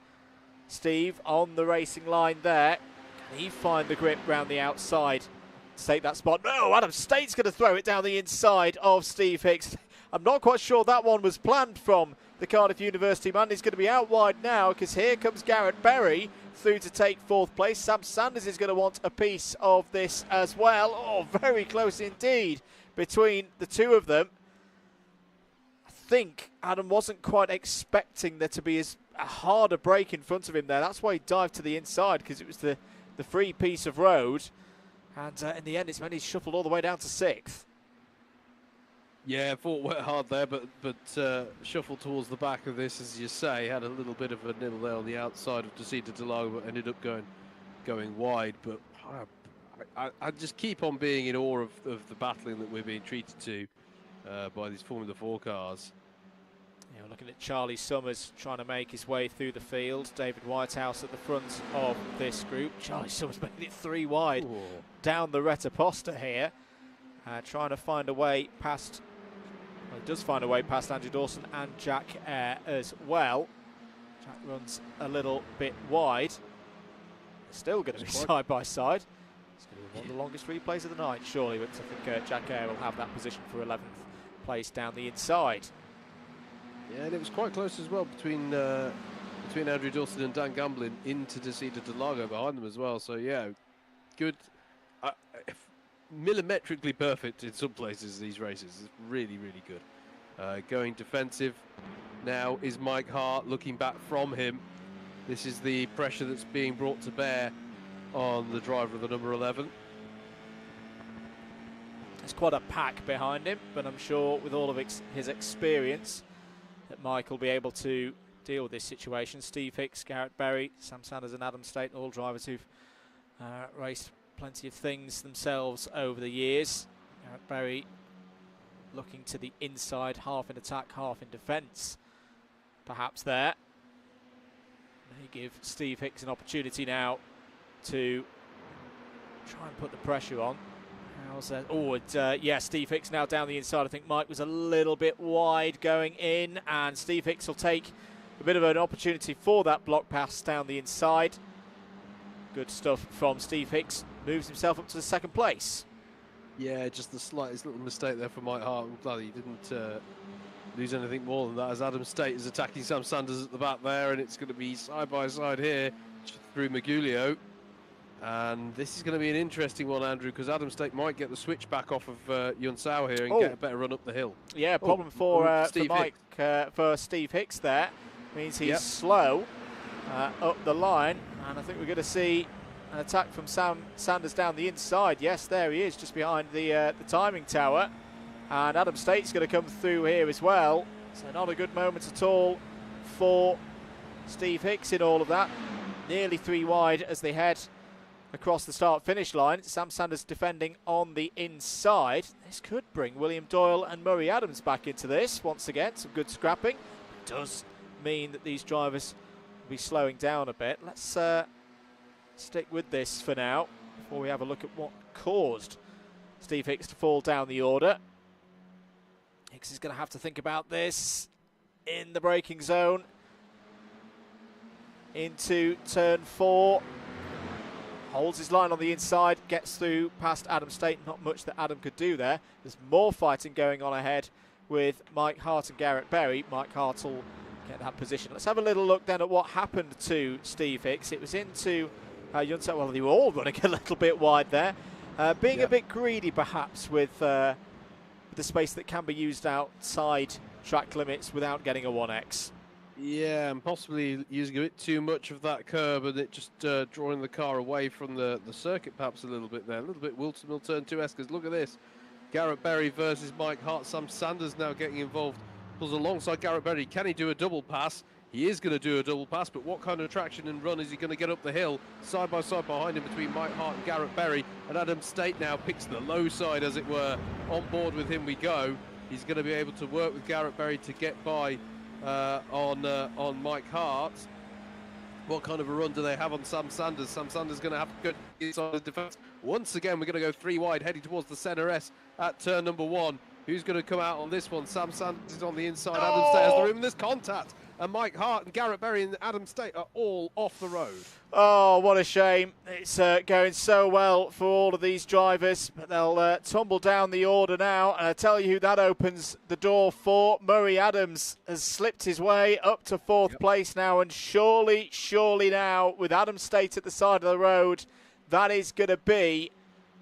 Steve on the racing line there. Can he find the grip round the outside to take that spot? No, Adam State's going to throw it down the inside of Steve Hicks. I'm not quite sure that one was planned from the Cardiff University man. He's going to be out wide now because here comes Garrett Berry through to take 4th place. Sam Sanders is going to want a piece of this as well. Oh, very close indeed between the two of them. I think Adam wasn't quite expecting there to be a harder break in front of him there. That's why he dived to the inside, because it was the free piece of road. And in the end, it's meant he's shuffled all the way down to 6th. Yeah, thought went hard there, but shuffled towards the back of this, as you say. Had a little bit of a nibble there on the outside of DeSita-DeLago, but ended up going wide. But I just keep on being in awe of the battling that we're being treated to by these Formula 4 cars. Yeah, we're looking at Charlie Summers trying to make his way through the field. David Whitehouse at the front of this group. Charlie Summers making it 3 wide down the Retaposta here. Trying to find a way past, well, he does find a way past Andrew Dawson and Jack Eyre as well. Jack runs a little bit wide. Still going to be side by side. It's going to be one of the longest replays of the night, surely, but I think Jack Eyre will have that position for 11th place down the inside. Yeah, and it was quite close as well between Andrew Dawson and Dan Gamblin into DeSita-DeLago behind them as well. So yeah, good, millimetrically perfect in some places. These races, it's really, really good. Going defensive now is Mike Hart. Looking back from him, this is the pressure that's being brought to bear on the driver of the number 11. There's quite a pack behind him, but I'm sure with all of his experience that Mike will be able to deal with this situation. Steve Hicks, Garrett Berry, Sam Sanders and Adam State, all drivers who've raced plenty of things themselves over the years. Garrett Berry looking to the inside, half in attack, half in defence. Perhaps there. May give Steve Hicks an opportunity now to try and put the pressure on. How's that? Oh, yeah, Steve Hicks now down the inside. I think Mike was a little bit wide going in, and Steve Hicks will take a bit of an opportunity for that block pass down the inside. Good stuff from Steve Hicks. Moves himself up to the 2nd place. Yeah, just the slightest little mistake there for Mike Hart. I'm glad he didn't lose anything more than that, as Adam State is attacking Sam Sanders at the back there, and it's going to be side by side here through Magulio. And this is going to be an interesting one, Andrew, because Adam State might get the switch back off of Yunsao here and get a better run up the hill. Yeah, problem for Mike, for Steve Hicks there. Means he's slow up the line, and I think we're going to see an attack from Sam Sanders down the inside. Yes, there he is, just behind the timing tower. And Adam State's going to come through here as well. So not a good moment at all for Steve Hicks in all of that. Nearly 3 wide as they head across the start-finish line. Sam Sanders defending on the inside. This could bring William Doyle and Murray Adams back into this once again. Some good scrapping. It does mean that these drivers will be slowing down a bit. Let's stick with this for now before we have a look at what caused Steve Hicks to fall down the order. Hicks is going to have to think about this in the braking zone. Into turn 4. Holds his line on the inside, gets through past Adam State. Not much that Adam could do there. There's more fighting going on ahead with Mike Hart and Garrett Berry. Mike Hart will get that position. Let's have a little look then at what happened to Steve Hicks. It was into Yunsao. Well, they were all running a little bit wide there. Being a bit greedy perhaps with the space that can be used outside track limits without getting a 1X. Yeah, and possibly using a bit too much of that curb, and it just drawing the car away from the circuit perhaps a little bit there. A little bit Wilson will turn 2S, because look at this. Garrett Berry versus Mike Hart. Sam Sanders now getting involved. Pulls alongside Garrett Berry. Can he do a double pass? He is going to do a double pass, but what kind of traction and run is he going to get up the hill? Side by side behind him between Mike Hart and Garrett Berry. And Adam State now picks the low side, as it were. On board with him we go. He's going to be able to work with Garrett Berry to get by on Mike Hart. What kind of a run do they have on Sam Sanders? Sam Sanders going to have to go inside the defence. Once again, we're going to go 3 wide, heading towards the centre S at turn number 1. Who's going to come out on this one? Sam Sanders is on the inside. Adam State has the room. There's contact. And Mike Hart and Garrett Berry and Adam State are all off the road. Oh, what a shame. It's going so well for all of these drivers, but they'll tumble down the order now. And I tell you who that opens the door for. Murray Adams has slipped his way up to fourth place now, and surely now, with Adam State at the side of the road, that is going to be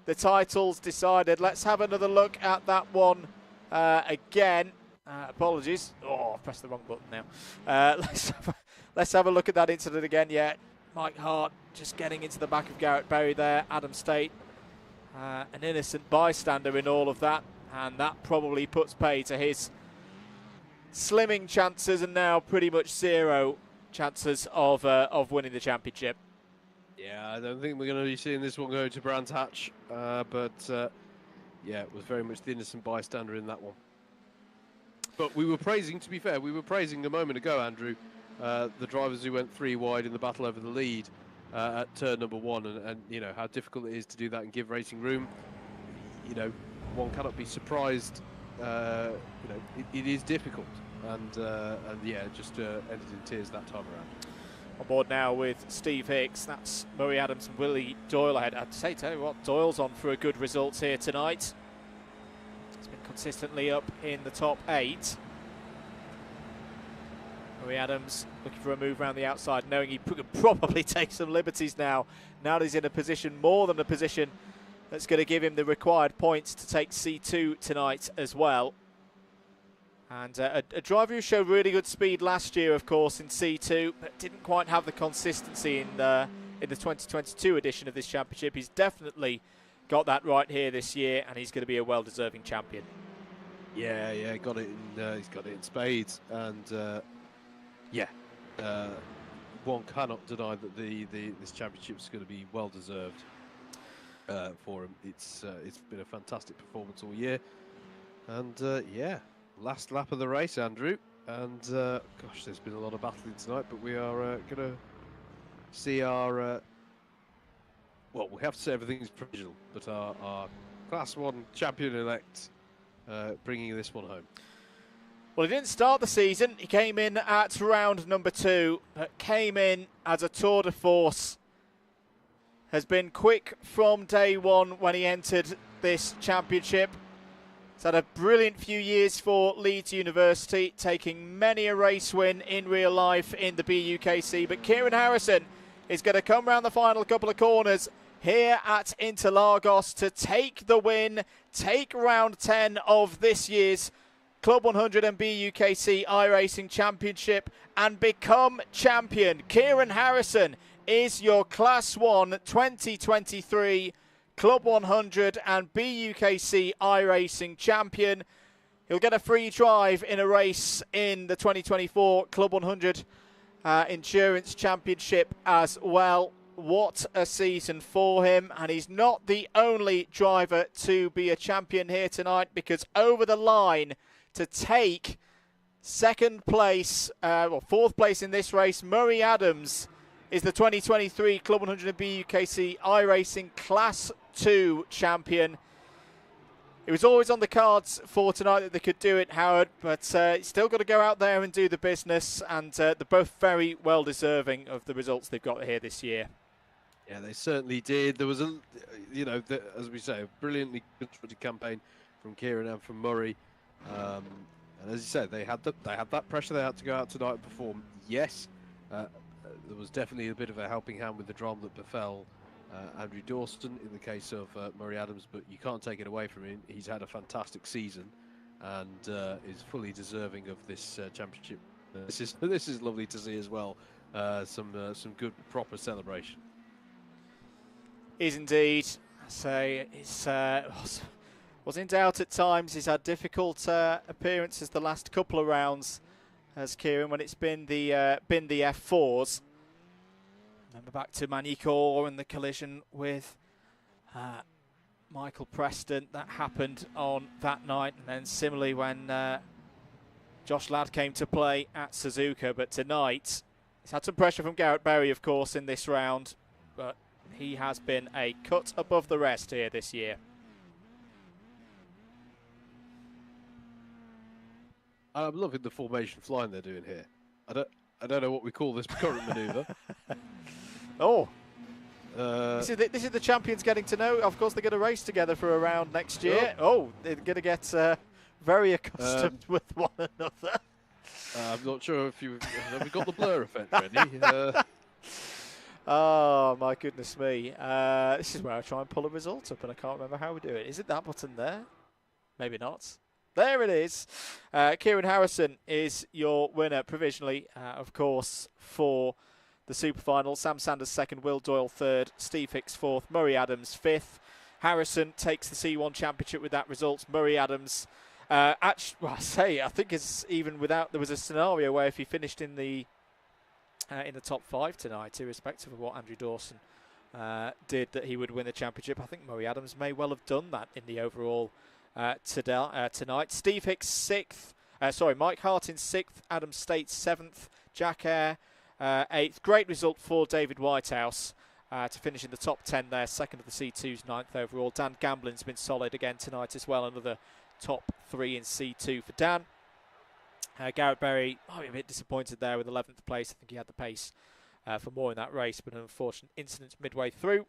the titles decided. Let's have another look at that one again. Apologies. Oh, I've pressed the wrong button now. Let's have a look at that incident again. Yeah, Mike Hart just getting into the back of Garrett Berry there. Adam State, an innocent bystander in all of that, and that probably puts pay to his slimming chances and now pretty much zero chances of winning the championship. Yeah, I don't think we're going to be seeing this one go to Brands Hatch, but yeah, it was very much the innocent bystander in that one. But we were praising, to be fair, we were praising a moment ago, Andrew, the drivers who went 3 wide in the battle over the lead at turn number 1, and you know how difficult it is to do that and give racing room. You know, one cannot be surprised. You know, it is difficult, and yeah, just ended in tears that time around. On board now with Steve Hicks. That's Murray Adams and Willie Doyle ahead. I'd say, tell you what, Doyle's on for a good result here tonight. He's been consistently up in the top 8. Murray Adams looking for a move around the outside, knowing he could probably take some liberties now. Now that he's in a position, more than a position, that's going to give him the required points to take C2 tonight as well. And a driver who showed really good speed last year, of course, in C2, but didn't quite have the consistency in the 2022 edition of this championship. He's definitely got that right here this year, and he's going to be a well-deserving champion. Yeah, got it. He's got it in spades, and yeah, one cannot deny that this championship is going to be well-deserved for him. It's been a fantastic performance all year, and yeah. Last lap of the race, Andrew, and gosh, there's been a lot of battling tonight, but we are going to see our well, we have to say everything's provisional, but our Class 1 champion-elect bringing this one home. Well, he didn't start the season. He came in at round number 2, but came in as a tour de force. Has been quick from day 1 when he entered this championship. He's had a brilliant few years for Leeds University, taking many a race win in real life in the BUKC. But Kieran Harrison is going to come round the final couple of corners here at Interlagos to take the win, take round 10 of this year's Club 100 and BUKC iRacing Championship and become champion. Kieran Harrison is your Class 1 2023 Club 100 and BUKC iRacing champion. He'll get a free drive in a race in the 2024 Club 100 Endurance Championship as well. What a season for him, and he's not the only driver to be a champion here tonight, because over the line to take second place, or fourth place in this race, Murray Adams is the 2023 Club 100 and BUKC iRacing Class 2 champion. It was always on the cards for tonight that they could do it, Howard, but still got to go out there and do the business, and they're both very well deserving of the results they've got here this year. Yeah, they certainly did. There was a, you know, as we say, a brilliantly constructed campaign from Kieran and from Murray. And as you said, they had that pressure. They had to go out tonight and perform. Yes, there was definitely a bit of a helping hand with the drama that befell Andrew Dawson in the case of Murray Adams, but you can't take it away from him. He's had a fantastic season and is fully deserving of this championship. This is lovely to see as well. Some good proper celebration. Is indeed. So it's was in doubt at times. He's had difficult appearances the last couple of rounds, as Kieran, when it's been the F4s. Remember back to Manicor and the collision with Michael Preston that happened on that night, and then similarly when Josh Ladd came to play at Suzuka. But tonight, he's had some pressure from Garrett Berry, of course, in this round, but he has been a cut above the rest here this year. I'm loving the formation flying they're doing here. I don't know what we call this current manoeuvre. Oh. This is the champions getting to know. Of course, they're going to race together for a round next year. Oh, they're going to get very accustomed with one another. I'm not sure if have we got the blur effect ready. Oh, my goodness me. This is where I try and pull a result up, and I can't remember how we do it. Is it that button there? Maybe not. There it is. Kieran Harrison is your winner provisionally, of course, for the Super Final. Sam Sanders second, Will Doyle third, Steve Hicks fourth, Murray Adams fifth. Harrison takes the C1 Championship with that result. Murray Adams, I think it's even without, there was a scenario where if he finished in the top 5 tonight, irrespective of what Andrew Dawson did, that he would win the championship. I think Murray Adams may well have done that in the overall tonight. Steve Hicks sixth. Mike Hart in 6th, Adam State 7th, Jack Eyre 8th. Great result for David Whitehouse to finish in the top 10 there, second of the C2's 9th overall. Dan Gamblin's been solid again tonight as well, another top 3 in C2 for Dan. Garrett Berry, a bit disappointed there with 11th place. I think he had the pace for more in that race, but an unfortunate incident midway through.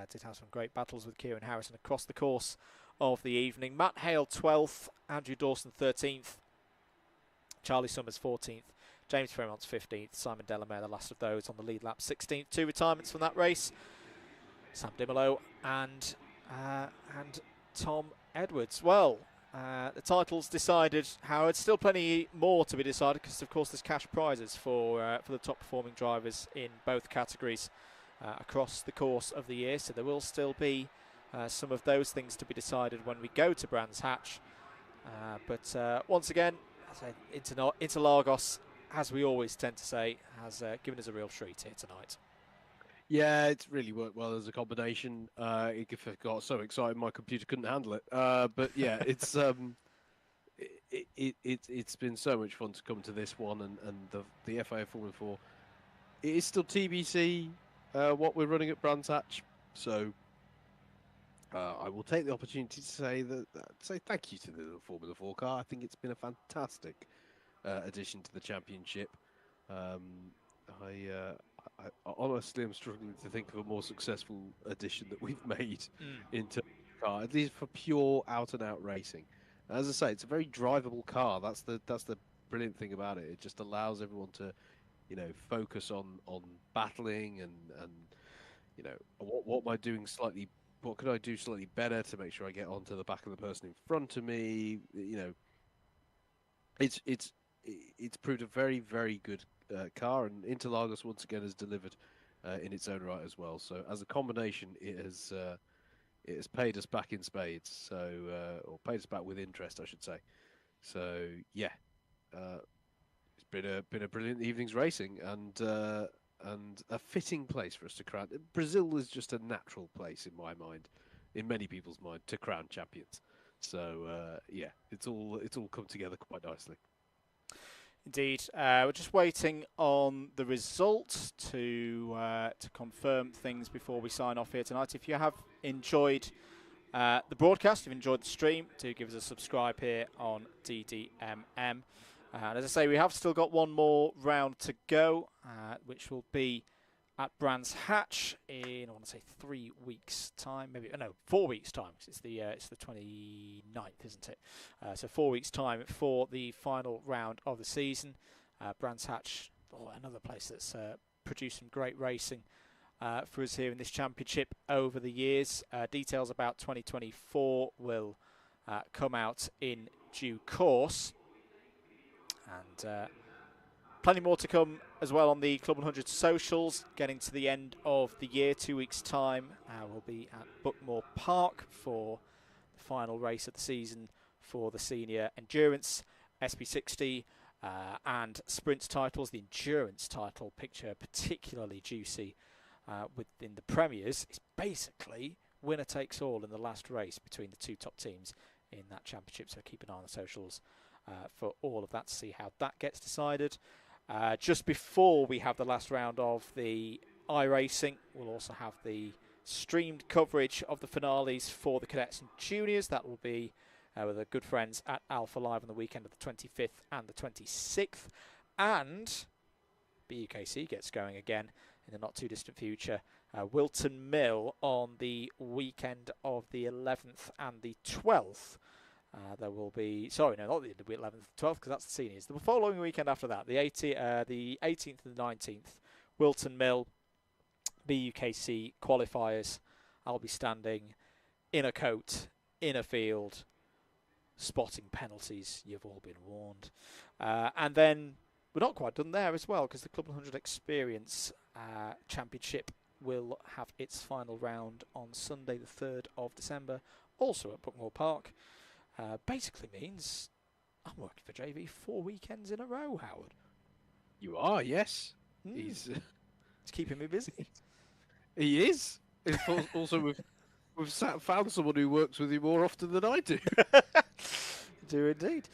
Did have some great battles with Kieran Harrison across the course of the evening. Matt Hale 12th, Andrew Dawson 13th, Charlie Summers 14th, James Fremont's 15th, Simon Delamere the last of those on the lead lap 16th. 2 retirements from that race, Sam Dimolo and Tom Edwards. Well, the title's decided, Howard. Still plenty more to be decided because, of course, there's cash prizes for the top performing drivers in both categories across the course of the year. So there will still be some of those things to be decided when we go to Brands Hatch. But once again, Interlagos, as we always tend to say, has given us a real treat here tonight. Yeah, it's really worked well as a combination. It got so excited my computer couldn't handle it. But yeah, it's it's been so much fun to come to this one, and the FIA Formula 4. It is still TBC what we're running at Brands Hatch, so I will take the opportunity to say thank you to the Formula 4 car. I think it's been a fantastic addition to the championship. I honestly am struggling to think of a more successful addition that we've made into the car, at least for pure out-and-out racing. As I say, it's a very drivable car. That's the brilliant thing about it. It just allows everyone to, focus on battling and what am I doing slightly. What could I do slightly better to make sure I get onto the back of the person in front of me? It's proved a very, very good car, and Interlagos once again has delivered in its own right as well. So as a combination, it has paid us back in spades. So or paid us back with interest, I should say. So yeah, it's been a brilliant evening's racing, and a fitting place for us to crown. Brazil is just a natural place in my mind, in many people's mind, to crown champions. So yeah, it's all come together quite nicely. Indeed, we're just waiting on the results to confirm things before we sign off here tonight. If you have enjoyed the broadcast, if you've enjoyed the stream, do give us a subscribe here on DDMM. And as I say, we have still got one more round to go, which will be at Brands Hatch in, I want to say, 3 weeks' time, maybe, no, 4 weeks' time, because it's the 29th, isn't it? So 4 weeks' time for the final round of the season. Brands Hatch, another place that's produced some great racing for us here in this championship over the years. Details about 2024 will come out in due course. And plenty more to come as well on the Club 100 socials. Getting to the end of the year, 2 weeks' time, we'll be at Bookmore Park for the final race of the season for the senior endurance SP60 and sprint titles. The endurance title picture particularly juicy within the premiers. It's basically winner takes all in the last race between the two top teams in that championship. So keep an eye on the socials for all of that to see how that gets decided. Just before we have the last round of the iRacing, we'll also have the streamed coverage of the finales for the cadets and juniors. That will be with our good friends at Alpha Live on the weekend of the 25th and the 26th. And BUKC gets going again in the not too distant future. Wilton Mill on the weekend of the 11th and the 12th. There will be, sorry, no, not the 11th and 12th, because that's the seniors. The following weekend after that, the 18th and the 19th, Wilton Mill, BUKC qualifiers. I'll be standing in a coat, in a field, spotting penalties. You've all been warned. And then we're not quite done there as well, because the Club 100 Experience Championship will have its final round on Sunday the 3rd of December, also at Buckmore Park. Basically means I'm working for JV 4 weekends in a row, Howard. You are, yes. He's It's keeping me busy. He is. Also, we've found someone who works with you more often than I do. Do indeed.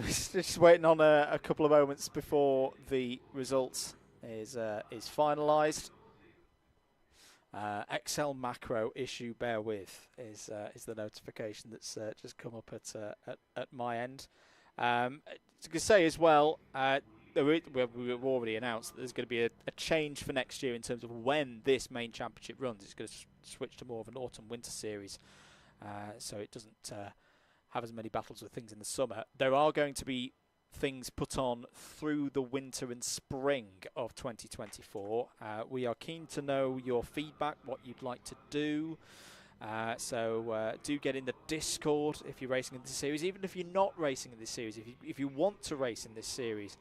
Just waiting on a couple of moments before the results is finalised. Excel macro issue, bear with, is the notification that's just come up at my end. To say as well, we've already announced that there's going to be a change for next year in terms of when this main championship runs. It's going to switch to more of an autumn-winter series, so it doesn't have as many battles with things in the summer. There are going to be things put on through the winter and spring of 2024. We are keen to know your feedback, what you'd like to do. So do get in the Discord if you're racing in this series. Even if you're not racing in this series, if you want to race in this series,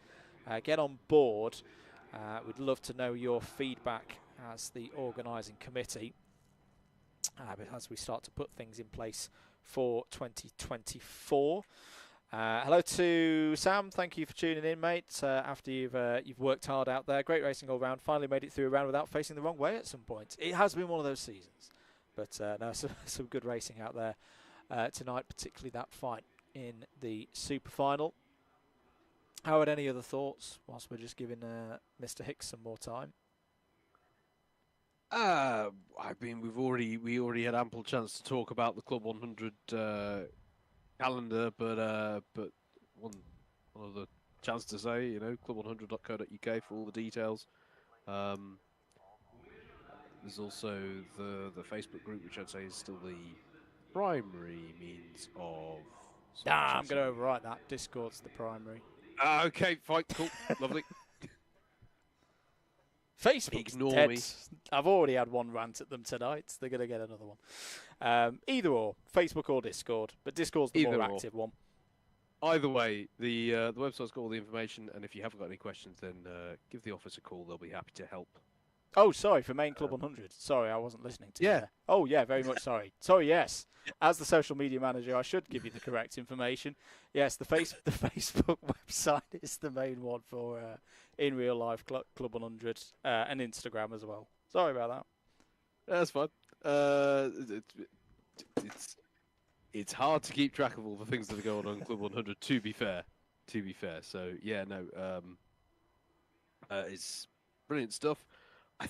get on board. We'd love to know your feedback as the organising committee as we start to put things in place for 2024. Hello to Sam. Thank you for tuning in, mate. After you've worked hard out there, great racing all round. Finally made it through a round without facing the wrong way at some point. It has been one of those seasons, but no, some good racing out there tonight, particularly that fight in the super final. Howard, any other thoughts whilst we're just giving Mr. Hicks some more time? I mean, we already had ample chance to talk about the Club 100 calendar, but one other chance to say, you know, club100.co.uk for all the details. There's also the Facebook group, which I'd say is still the primary means of. I'm going to overwrite that. Discord's the primary. Okay, fine, cool, lovely. Facebook's Ignore dead. me. I've already had one rant at them tonight. They're going to get another one. Either or, Facebook or Discord, but Discord's the more active one. Either way, the website's got all the information, and if you haven't got any questions, then give the office a call. They'll be happy to help. Oh, sorry, for main Club 100. Sorry, I wasn't listening to you. Yeah. There. Oh, yeah, very much sorry. Sorry, yes. As the social media manager, I should give you the correct information. Yes, the Facebook website is the main one for in real life Club 100 and Instagram as well. Sorry about that. That's fine. It's hard to keep track of all the things that are going on Club 100. To be fair. So yeah, no, it's brilliant stuff. I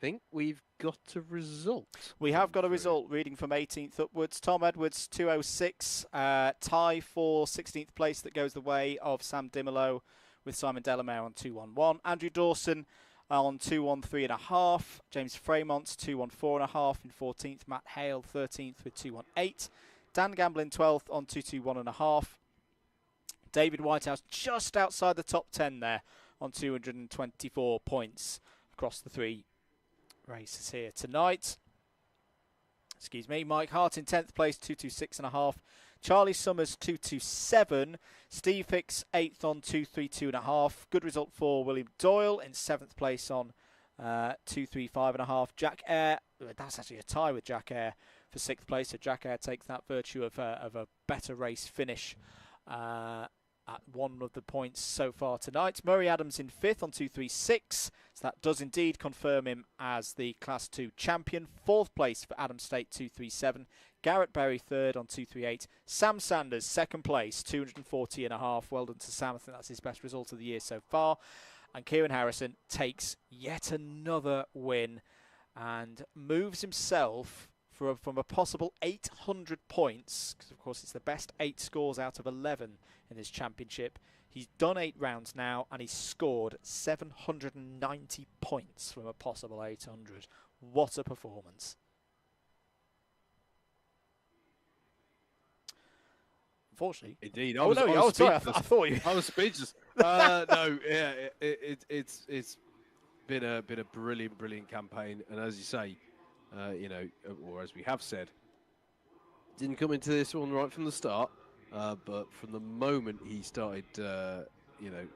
think we've got a result. We have got a result reading from 18th upwards. Tom Edwards 206, tie for 16th place that goes the way of Sam Dimolo with Simon Delamere on 211. Andrew Dawson on 213.5. James Fremont 214.5 in 14th. Matt Hale 13th with 218. Dan Gamblin 12th on 221.5. David Whitehouse just outside the top 10 there on 224 points across the three races here tonight. Excuse me. Mike Hart in 10th place, 226.5. Charlie Summers 227. Steve Hicks 8th on 232.5. Good result for William Doyle in 7th place on 235.5. Jack Eyre, that's actually a tie with Jack Eyre for 6th place. So Jack Eyre takes that virtue of a better race finish at one of the points so far tonight. Murray Adams in 5th on 236. So that does indeed confirm him as the Class 2 champion. 4th place for Adam State 237. Garrett Berry 3rd on 238. Sam Sanders 2nd place 240.5. Well done to Sam. I think that's his best result of the year so far. And Kieran Harrison takes yet another win and moves himself from a possible 800 points, because of course it's the best 8 scores out of 11 in this championship. He's done 8 rounds now, and he's scored 790 points from a possible 800. What a performance. Unfortunately. Indeed. Sorry, I thought you... I was speechless. No, yeah, it's been a brilliant campaign, and as you say, you know, or as we have said, didn't come into this one right from the start, but from the moment he started, you know,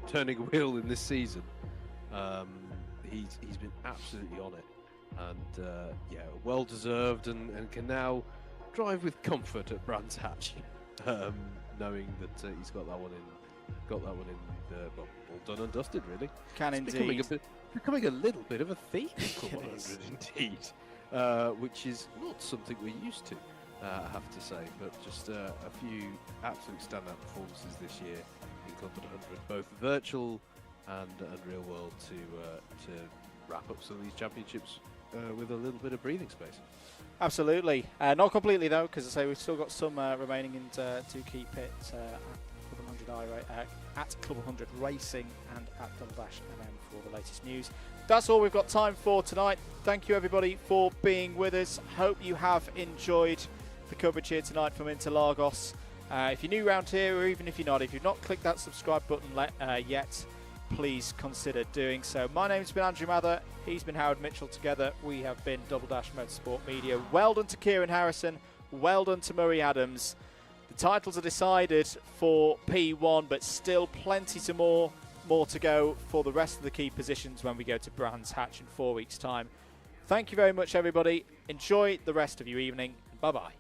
turning a wheel in this season, he's been absolutely on it, and yeah, well deserved, and can now drive with comfort at Brands Hatch, knowing that he's got that one in, well, all done and dusted, really. Can it's indeed. Becoming a little bit of a theme in CLUB 100 indeed, which is not something we're used to, I have to say, but just a few absolute standout performances this year in CLUB 100, both virtual and real world, to wrap up some of these championships with a little bit of breathing space. Absolutely. Not completely, though, because I say we've still got some remaining to keep it at CLUB 100 Racing and at Double Dash for the latest news. That's all we've got time for tonight. Thank you, everybody, for being with us. Hope you have enjoyed the coverage here tonight from Interlagos. If you're new around here, or even if you're not, if you've not clicked that subscribe button yet, please consider doing so. My name's been Andrew Mather. He's been Howard Mitchell. Together we have been Double Dash Motorsport Media. Well done to Kieran Harrison. Well done to Murray Adams. The titles are decided for P1, but still plenty to more to go for the rest of the key positions when we go to Brands Hatch in 4 weeks' time. Thank you very much, everybody. Enjoy the rest of your evening. Bye-bye.